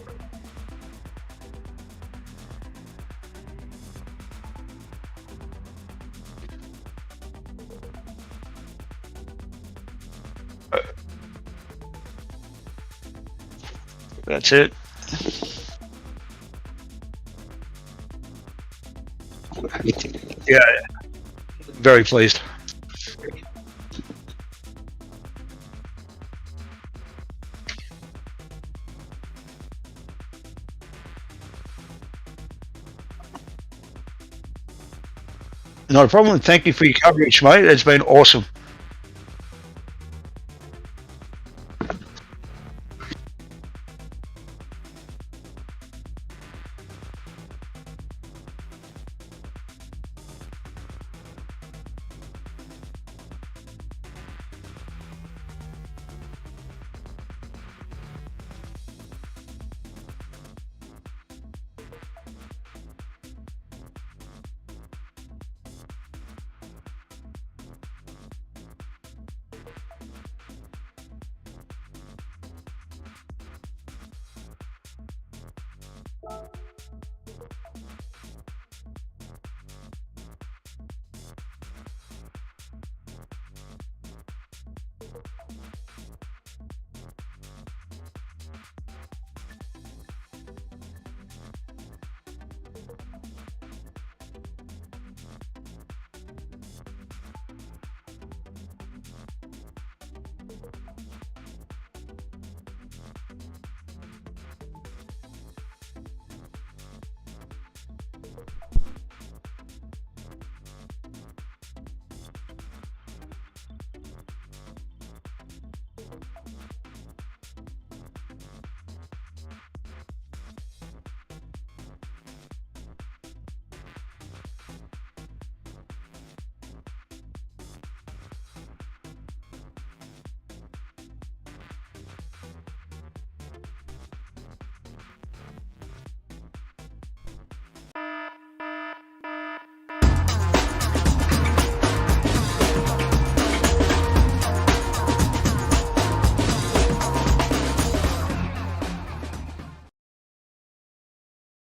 That's it. Yeah, very pleased. Not a problem. Thank you for your coverage, mate. It's been awesome.